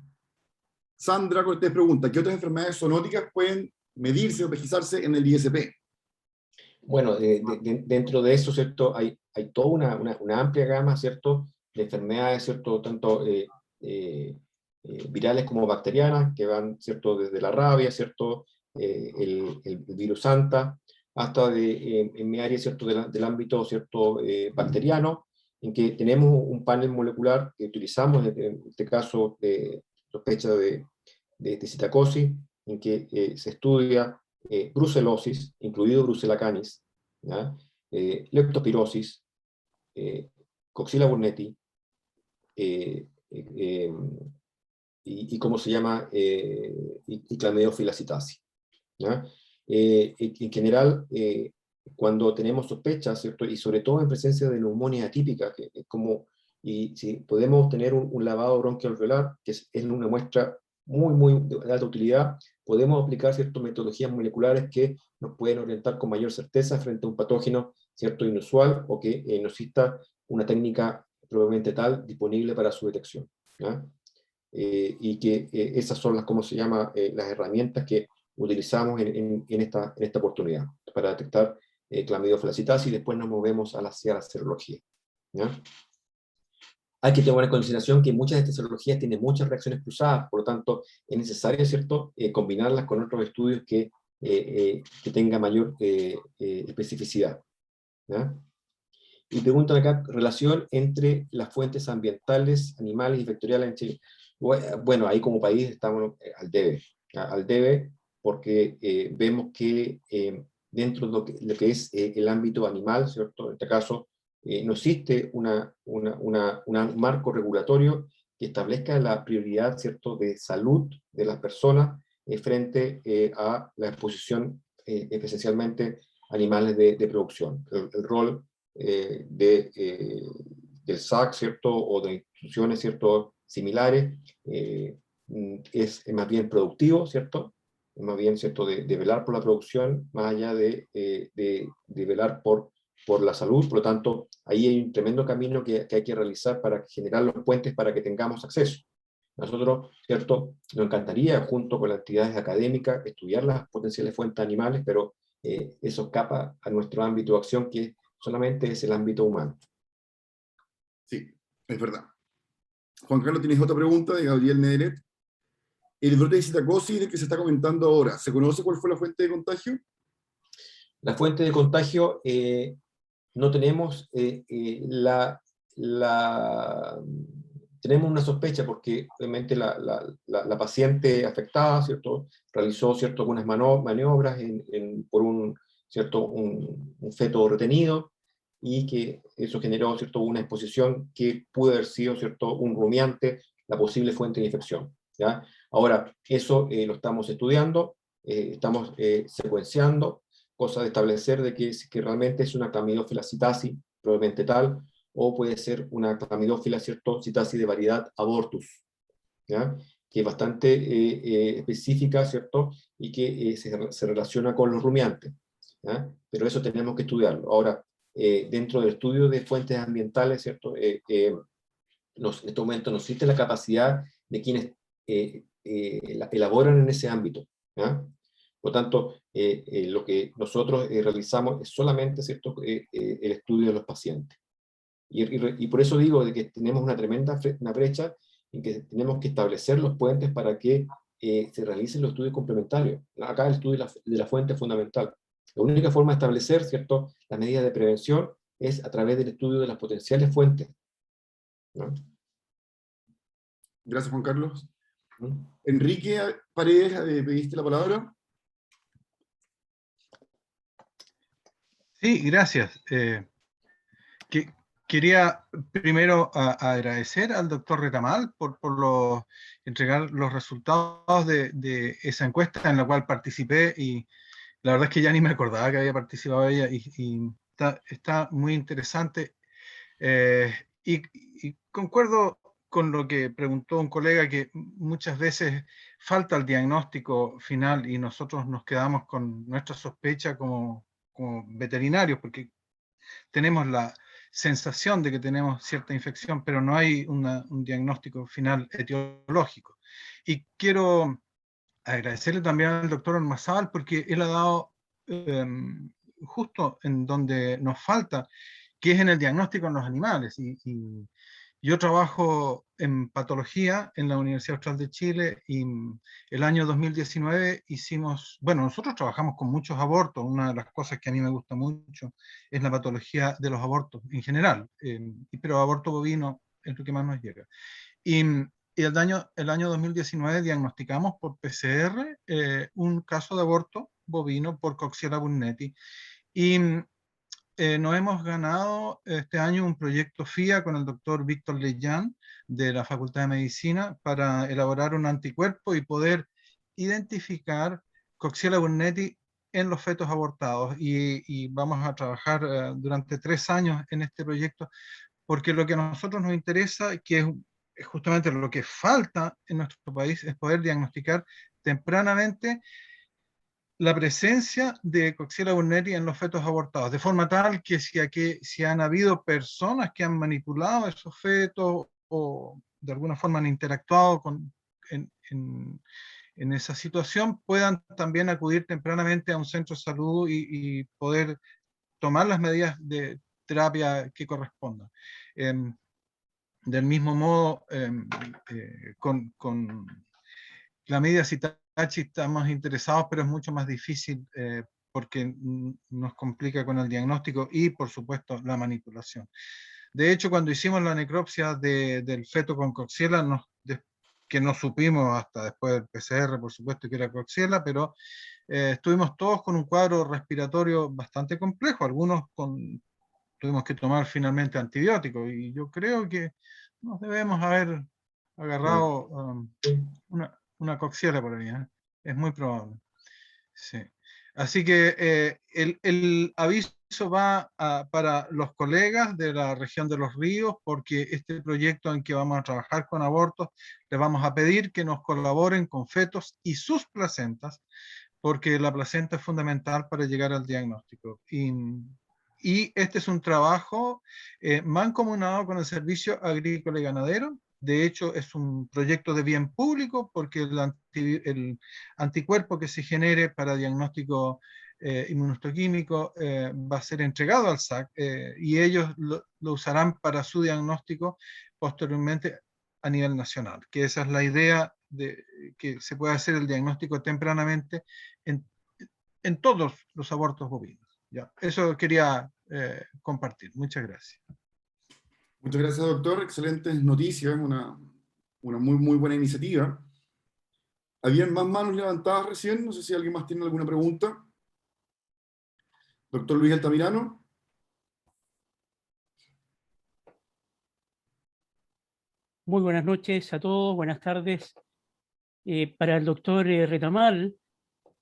Sandra Cortés pregunta, ¿qué otras enfermedades zoonóticas pueden medirse o pesquisarse en el ISP? Bueno, dentro de eso, ¿cierto? Hay toda una amplia gama, ¿cierto?, de enfermedades, ¿cierto?, tanto virales como bacterianas, que van, ¿cierto?, desde la rabia, ¿cierto?, el virus Santa, hasta en mi área, ¿cierto?, del ámbito, ¿cierto?, bacteriano, en que tenemos un panel molecular que utilizamos, en este caso, sospecha de citocosis, en que se estudia brucelosis, incluido Brucella canis, ¿ya? Leptospirosis, Coxella burnetii, y cómo se llama, y Chlamydophila citasi, ¿ya? En general, cuando tenemos sospechas, ¿cierto?, y sobre todo en presencia de neumonía atípica, que es como, y si podemos tener un lavado bronquialveolar, que es una muestra muy de alta utilidad, podemos aplicar ciertas metodologías moleculares que nos pueden orientar con mayor certeza frente a un patógeno, ¿cierto?, inusual, o que no exista una técnica probablemente tal disponible para su detección, ¿ya? Y que esas son las, ¿cómo se llama?, las herramientas que utilizamos en esta oportunidad para detectar Chlamydophila citasi, y después nos movemos hacia la serología, ¿ya? Hay que tener en consideración que muchas de estas serologías tienen muchas reacciones cruzadas, por lo tanto es necesario, ¿cierto?, combinarlas con otros estudios que tengan mayor especificidad, ¿ya? Y preguntan acá, relación entre las fuentes ambientales, animales y vectoriales en Chile. Bueno, ahí como país estamos al debe, ¿ya? Al debe, porque vemos que dentro de lo que es el ámbito animal, ¿cierto?, en este caso, no existe un marco regulatorio que establezca la prioridad, ¿cierto?, de salud de las personas frente a la exposición esencialmente animales de producción. El rol del SAC, ¿cierto?, o de instituciones, ¿cierto?, similares, es más bien productivo, ¿cierto?, es más bien, ¿cierto?, de velar por la producción, más allá de velar por la salud. Por lo tanto, ahí hay un tremendo camino que hay que realizar para generar los puentes para que tengamos acceso. Nosotros, ¿cierto?, nos encantaría, junto con las entidades académicas, estudiar las potenciales fuentes animales, pero eso escapa a nuestro ámbito de acción, que solamente es el ámbito humano. Sí, es verdad. Juan Carlos, ¿tienes otra pregunta de Gabriel Nederet? El brote de citocosis del que se está comentando ahora, ¿se conoce cuál fue la fuente de contagio? La fuente de contagio, no tenemos tenemos una sospecha, porque obviamente la paciente afectada, ¿cierto?, realizó, ¿cierto?, algunas maniobras por un feto retenido, y que eso generó, ¿cierto?, una exposición que pudo haber sido, ¿cierto?, un rumiante, la posible fuente de infección, ¿ya? Ahora, eso lo estamos estudiando, estamos secuenciando, cosa de establecer de que realmente es una Chlamydophila citasi, probablemente tal, o puede ser una Chlamydophila, ¿cierto?, citasi de variedad abortus, ¿ya?, que es bastante específica, ¿cierto?, y que se relaciona con los rumiantes, ¿ya? Pero eso tenemos que estudiarlo. Ahora, dentro del estudio de fuentes ambientales, ¿cierto?, en este momento no existe la capacidad de quienes elaboran en ese ámbito, ¿ya? Por lo tanto, lo que nosotros realizamos es solamente, ¿cierto?, el estudio de los pacientes. Y por eso digo de que tenemos una tremenda brecha en que tenemos que establecer los puentes para que se realicen los estudios complementarios. Acá el estudio de la fuente es fundamental. La única forma de establecer, ¿cierto?, las medidas de prevención es a través del estudio de las potenciales fuentes, ¿no? Gracias, Juan Carlos. ¿Mm? Enrique Paredes, pediste la palabra. Sí, gracias. Quería primero agradecer al doctor Retamal por entregar los resultados de esa encuesta en la cual participé, y la verdad es que ya ni me acordaba que había participado ella, y está muy interesante. Y concuerdo con lo que preguntó un colega, que muchas veces falta el diagnóstico final y nosotros nos quedamos con nuestra sospecha como veterinarios, porque tenemos la sensación de que tenemos cierta infección, pero no hay un diagnóstico final etiológico. Y quiero agradecerle también al doctor Ormazábal, porque él ha dado justo en donde nos falta, que es en el diagnóstico en los animales. Y yo trabajo en patología en la Universidad Austral de Chile, y el año 2019 hicimos, bueno, nosotros trabajamos con muchos abortos. Una de las cosas que a mí me gusta mucho es la patología de los abortos en general, pero aborto bovino es lo que más nos llega. Y el año 2019 diagnosticamos por PCR un caso de aborto bovino por Coxiella burnetii. Y nos hemos ganado este año un proyecto FIA con el doctor Víctor Leyán de la Facultad de Medicina para elaborar un anticuerpo y poder identificar Coxiella burnetii en los fetos abortados. Y vamos a trabajar durante 3 años en este proyecto, porque lo que a nosotros nos interesa, que es justamente lo que falta en nuestro país, es poder diagnosticar tempranamente la presencia de Coxiella burnetii en los fetos abortados, de forma tal que si han habido personas que han manipulado esos fetos o de alguna forma han interactuado en esa situación, puedan también acudir tempranamente a un centro de salud y poder tomar las medidas de terapia que correspondan. Del mismo modo, con la medida Citachi estamos interesados, pero es mucho más difícil porque nos complica con el diagnóstico y, por supuesto, la manipulación. De hecho, cuando hicimos la necropsia del feto con Coxiella, que no supimos hasta después del PCR, por supuesto, que era Coxiella, pero estuvimos todos con un cuadro respiratorio bastante complejo. Algunos tuvimos que tomar finalmente antibióticos, y yo creo que nos debemos haber agarrado una Coxiella por ahí, ¿eh? Es muy probable. Sí. Así que el aviso va para los colegas de la región de Los Ríos, porque este proyecto en que vamos a trabajar con abortos, les vamos a pedir que nos colaboren con fetos y sus placentas, porque la placenta es fundamental para llegar al diagnóstico. Y este es un trabajo mancomunado con el Servicio Agrícola y Ganadero. De hecho, es un proyecto de bien público, porque el anticuerpo que se genere para diagnóstico inmunohistoquímico va a ser entregado al SAC, y ellos lo usarán para su diagnóstico posteriormente a nivel nacional, que esa es la idea, de que se pueda hacer el diagnóstico tempranamente en todos los abortos bovinos. Ya, eso quería compartir. Muchas gracias. Muchas gracias, doctor. Excelentes noticias, una muy, muy buena iniciativa. ¿Habían más manos levantadas recién? No sé si alguien más tiene alguna pregunta. Doctor Luis Altamirano. Muy buenas noches a todos, buenas tardes. Para el doctor Retamal,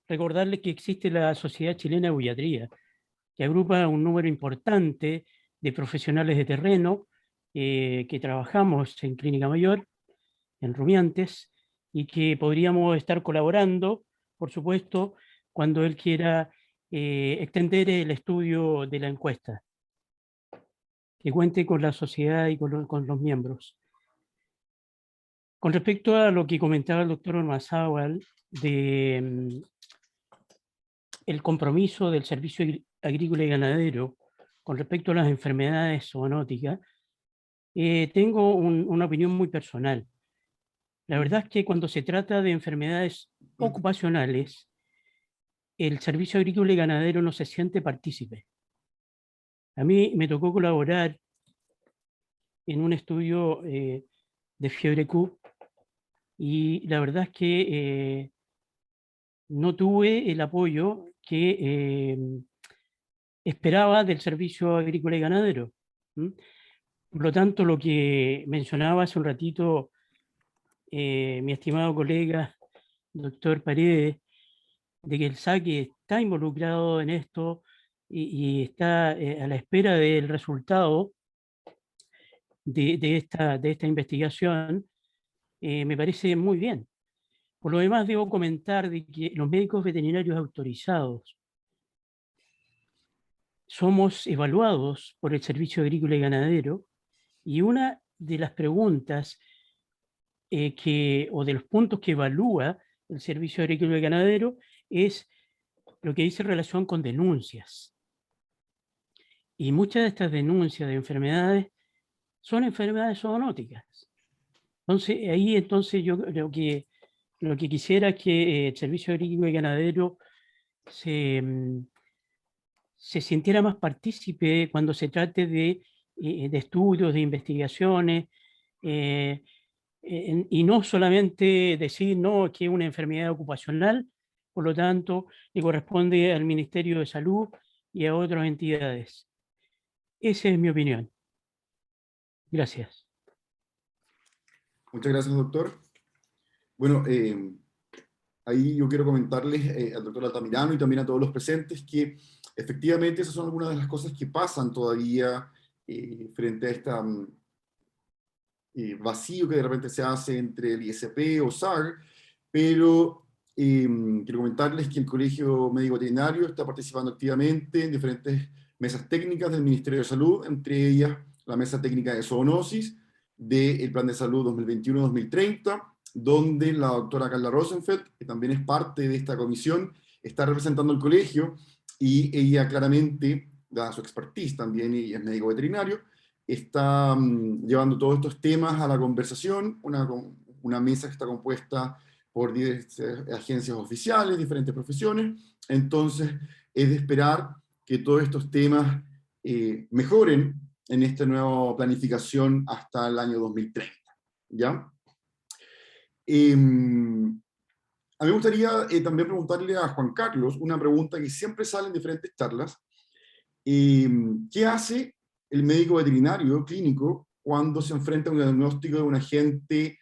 recordarle que existe la Sociedad Chilena de Buiatría, que agrupa un número importante de profesionales de terreno que trabajamos en Clínica Mayor, en Rumiantes, y que podríamos estar colaborando, por supuesto, cuando él quiera extender el estudio de la encuesta, que cuente con la sociedad y con los miembros. Con respecto a lo que comentaba el doctor Ormazábal de el compromiso del Servicio Agrícola y Ganadero con respecto a las enfermedades zoonóticas, tengo una opinión muy personal. La verdad es que cuando se trata de enfermedades ocupacionales, el Servicio Agrícola y Ganadero no se siente partícipe. A mí me tocó colaborar en un estudio de fiebre Q y la verdad es que no tuve el apoyo que esperaba del Servicio Agrícola y Ganadero. ¿Mm? Por lo tanto, lo que mencionaba hace un ratito mi estimado colega, doctor Paredes, de que el SAC está involucrado en esto y está a la espera del resultado de esta investigación, me parece muy bien. Por lo demás, debo comentar de que los médicos veterinarios autorizados somos evaluados por el Servicio Agrícola y Ganadero y una de las preguntas o de los puntos que evalúa el Servicio Agrícola y Ganadero es lo que dice relación con denuncias. Y muchas de estas denuncias de enfermedades son enfermedades zoonóticas. Entonces, ahí yo lo que quisiera es que el Servicio Agrícola y Ganadero se sintiera más partícipe cuando se trate de estudios, de investigaciones, y no solamente decir no, que es una enfermedad ocupacional, por lo tanto, le corresponde al Ministerio de Salud y a otras entidades. Esa es mi opinión. Gracias. Muchas gracias, doctor. Bueno, ahí yo quiero comentarles al doctor Altamirano y también a todos los presentes que efectivamente esas son algunas de las cosas que pasan todavía frente a esta vacío que de repente se hace entre el ISP o SAG, pero quiero comentarles que el Colegio Médico Veterinario está participando activamente en diferentes mesas técnicas del Ministerio de Salud, entre ellas la Mesa Técnica de Zoonosis del Plan de Salud 2021-2030, donde la doctora Carla Rosenfeld, que también es parte de esta comisión, está representando al colegio, y ella claramente, dada su expertise también, y es médico veterinario, está llevando todos estos temas a la conversación, una mesa que está compuesta por diversas agencias oficiales, diferentes profesiones. Entonces es de esperar que todos estos temas mejoren en esta nueva planificación hasta el año 2030, ¿ya? A mí me gustaría también preguntarle a Juan Carlos una pregunta que siempre sale en diferentes charlas. ¿Qué hace el médico veterinario clínico cuando se enfrenta a un diagnóstico de un agente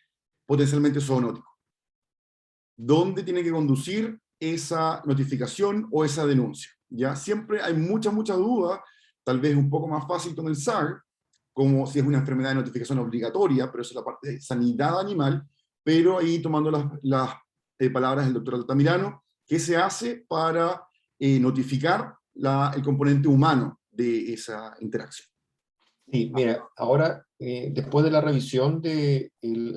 potencialmente zoonótico? ¿Dónde tiene que conducir esa notificación o esa denuncia? ¿Ya? Siempre hay muchas dudas, tal vez un poco más fácil con el SAG, como si es una enfermedad de notificación obligatoria, pero eso es la parte de sanidad animal, pero ahí tomando las palabras del doctor Altamirano, ¿qué se hace para notificar el componente humano de esa interacción? Sí, mira, ahora, después de la revisión del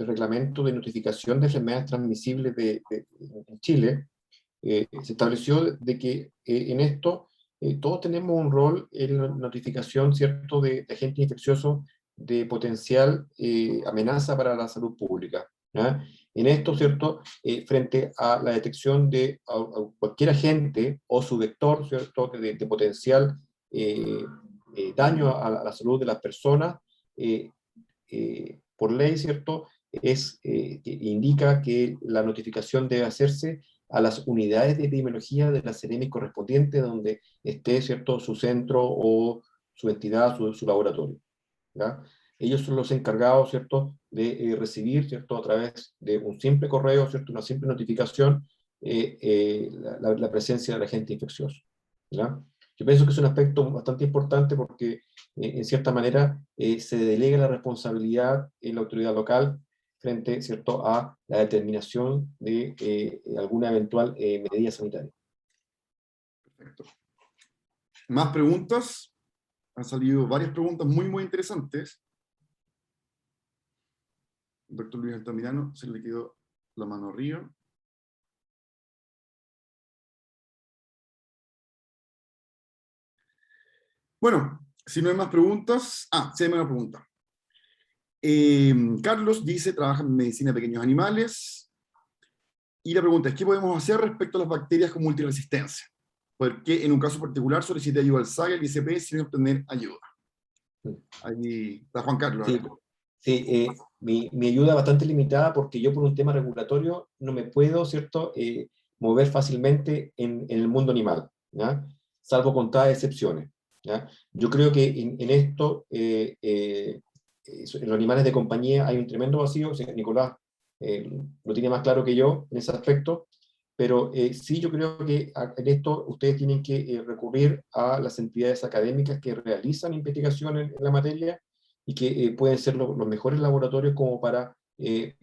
reglamento de notificación de enfermedades transmisibles en Chile, se estableció de que en esto todos tenemos un rol en la notificación, ¿cierto?, de agentes infecciosos de potencial amenaza para la salud pública, ¿ya? En esto, ¿cierto?, frente a la detección de cualquier agente o su vector, ¿cierto?, de potencial daño a la salud de las personas, por ley, ¿cierto?, que indica que la notificación debe hacerse a las unidades de epidemiología de la Seremi correspondiente, donde esté, ¿cierto?, su centro o su entidad, su laboratorio, ¿ya? Ellos son los encargados, ¿cierto?, de recibir, ¿cierto?, a través de un simple correo, ¿cierto?, una simple notificación, la presencia del agente infeccioso, ¿ya? Yo pienso que es un aspecto bastante importante porque, en cierta manera, se delega la responsabilidad en la autoridad local frente, ¿cierto?, a la determinación de alguna eventual medida sanitaria. Perfecto. ¿Más preguntas? Han salido varias preguntas muy interesantes. Doctor Luis Altamirano, se le quedó la mano arriba. Bueno, si no hay más preguntas... sí hay una pregunta. Carlos dice, trabaja en medicina de pequeños animales. Y la pregunta es, ¿qué podemos hacer respecto a las bacterias con multiresistencia? Porque en un caso particular solicité ayuda al SAG y al ICP sin obtener ayuda. Ahí está Juan Carlos. Sí, sí, mi ayuda es bastante limitada porque yo por un tema regulatorio no me puedo, ¿cierto?, mover fácilmente en el mundo animal, ¿ya? Salvo contadas excepciones, ¿ya? Yo creo que en esto, en los animales de compañía hay un tremendo vacío. O sea, Nicolás lo tiene más claro que yo en ese aspecto, pero sí yo creo que en esto ustedes tienen que recurrir a las entidades académicas que realizan investigación en la materia y que pueden ser los mejores laboratorios como para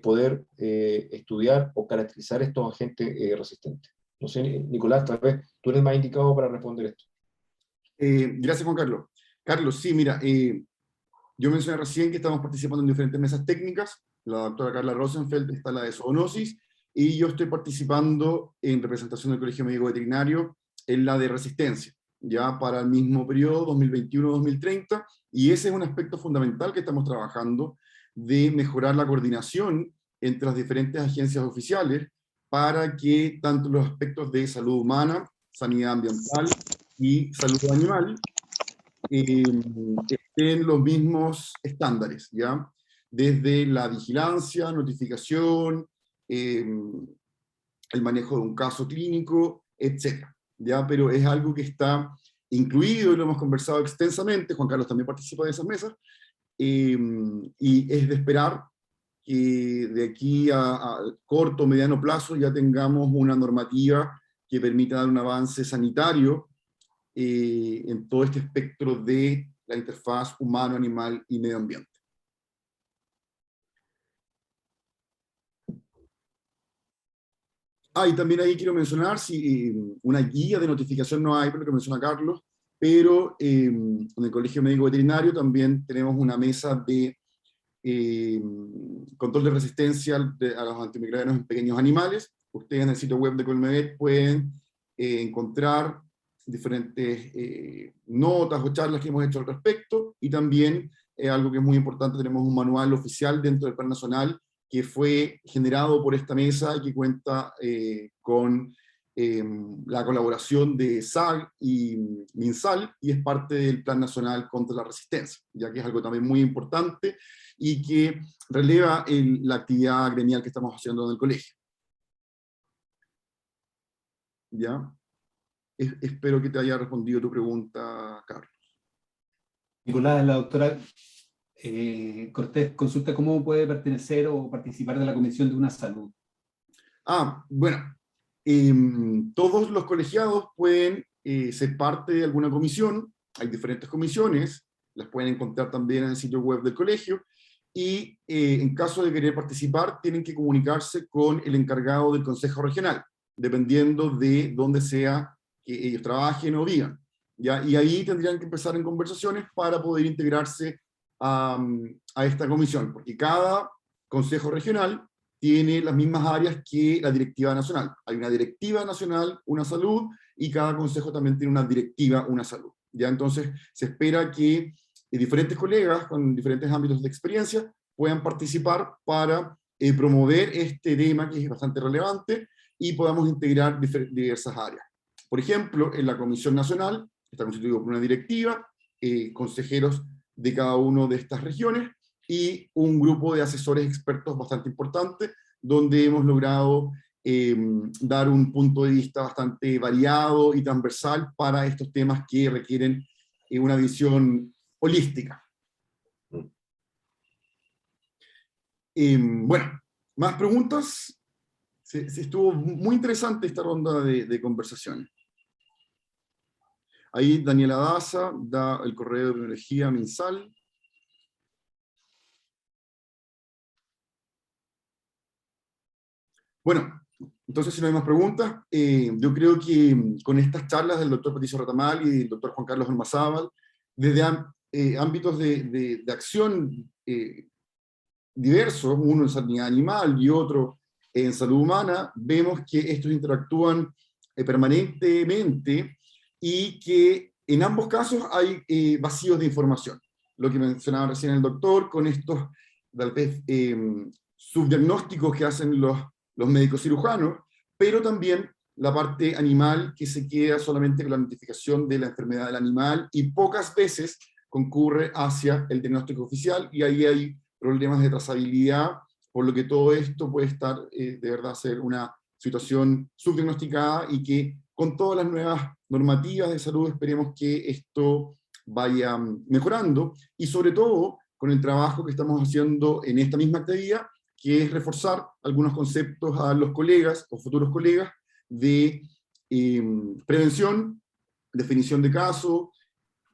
poder estudiar o caracterizar estos agentes resistentes. No sé, Nicolás, tal vez tú eres más indicado para responder esto. Gracias, Juan Carlos. Carlos, sí, mira, yo mencioné recién que estamos participando en diferentes mesas técnicas. La doctora Carla Rosenfeld está en la de zoonosis, y yo estoy participando en representación del Colegio Médico Veterinario en la de resistencia, ya para el mismo periodo, 2021-2030, y ese es un aspecto fundamental que estamos trabajando, de mejorar la coordinación entre las diferentes agencias oficiales para que tanto los aspectos de salud humana, sanidad ambiental y salud animal estén los mismos estándares, ¿ya? Desde la vigilancia, notificación, el manejo de un caso clínico, etc. ¿Ya? Pero es algo que está incluido y lo hemos conversado extensamente. Juan Carlos también participa de esas mesas, y es de esperar que de aquí a corto o mediano plazo ya tengamos una normativa que permita dar un avance sanitario en todo este espectro de la interfaz humano, animal y medio ambiente. Y también ahí quiero mencionar, si una guía de notificación no hay, por lo que menciona Carlos, pero en el Colegio Médico Veterinario también tenemos una mesa de control de resistencia a los antimicrobianos en pequeños animales. Ustedes en el sitio web de Colmevet pueden encontrar diferentes notas o charlas que hemos hecho al respecto, y también algo que es muy importante, tenemos un manual oficial dentro del Plan Nacional que fue generado por esta mesa y que cuenta con la colaboración de SAG y MinSal, y es parte del Plan Nacional contra la Resistencia, ya que es algo también muy importante y que releva la actividad gremial que estamos haciendo en el colegio. ¿Ya? Espero que te haya respondido tu pregunta, Carlos. Nicolás, la doctora Cortés consulta cómo puede pertenecer o participar de la Comisión de una Salud. Bueno, todos los colegiados pueden ser parte de alguna comisión. Hay diferentes comisiones, las pueden encontrar también en el sitio web del colegio, y en caso de querer participar tienen que comunicarse con el encargado del Consejo Regional, dependiendo de dónde sea que ellos trabajen o vivan, ¿ya? Y ahí tendrían que empezar en conversaciones para poder integrarse a esta comisión, porque cada Consejo Regional tiene las mismas áreas que la directiva nacional. Hay una directiva nacional, una salud, y cada consejo también tiene una directiva, una salud. ¿Ya? Entonces se espera que diferentes colegas con diferentes ámbitos de experiencia puedan participar para promover este tema que es bastante relevante y podamos integrar diversas áreas. Por ejemplo, en la Comisión Nacional está constituido por una directiva, consejeros de cada una de estas regiones, y un grupo de asesores expertos bastante importante, donde hemos logrado dar un punto de vista bastante variado y transversal para estos temas que requieren una visión holística. Bueno, ¿más preguntas? Se estuvo muy interesante esta ronda de conversaciones. Ahí Daniela Daza da el correo de biología MinSal. Bueno, entonces si no hay más preguntas, yo creo que con estas charlas del doctor Patricio Retamal y del doctor Juan Carlos Ormazábal, desde ámbitos de acción diversos, uno en sanidad animal y otro en salud humana, vemos que estos interactúan permanentemente, y que en ambos casos hay vacíos de información. Lo que mencionaba recién el doctor, con estos tal vez subdiagnósticos que hacen los médicos cirujanos, pero también la parte animal que se queda solamente con la notificación de la enfermedad del animal y pocas veces concurre hacia el diagnóstico oficial, y ahí hay problemas de trazabilidad, por lo que todo esto puede estar, de verdad, ser una situación subdiagnosticada, y que con todas las nuevas normativas de salud esperemos que esto vaya mejorando, y sobre todo con el trabajo que estamos haciendo en esta misma actividad, que es reforzar algunos conceptos a los colegas o futuros colegas de prevención, definición de caso,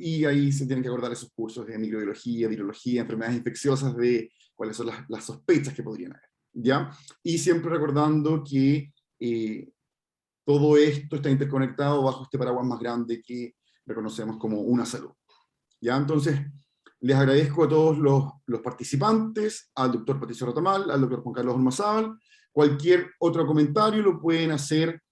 y ahí se tienen que acordar esos cursos de microbiología, virología, enfermedades infecciosas, de cuáles son las sospechas que podrían haber, ¿ya? Y siempre recordando que todo esto está interconectado bajo este paraguas más grande que reconocemos como una salud, ¿ya? Entonces, les agradezco a todos los participantes, al doctor Patricio Retamal, al doctor Juan Carlos Ormazábal. Cualquier otro comentario lo pueden hacer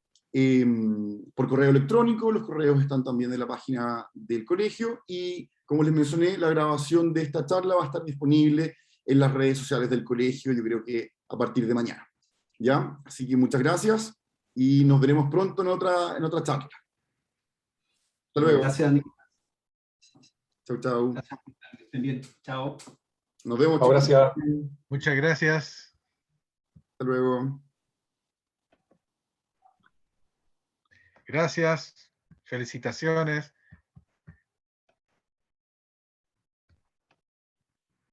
por correo electrónico. Los correos están también en la página del colegio, y como les mencioné, la grabación de esta charla va a estar disponible en las redes sociales del colegio, yo creo que a partir de mañana, ¿ya? Así que muchas gracias, y nos veremos pronto en otra charla. Hasta luego. Gracias, Nicolás. Chau, chau. Gracias. Que estén bien. Chao. Nos vemos, Chao, chicos. gracias. Muchas gracias. Hasta luego. Gracias. Felicitaciones.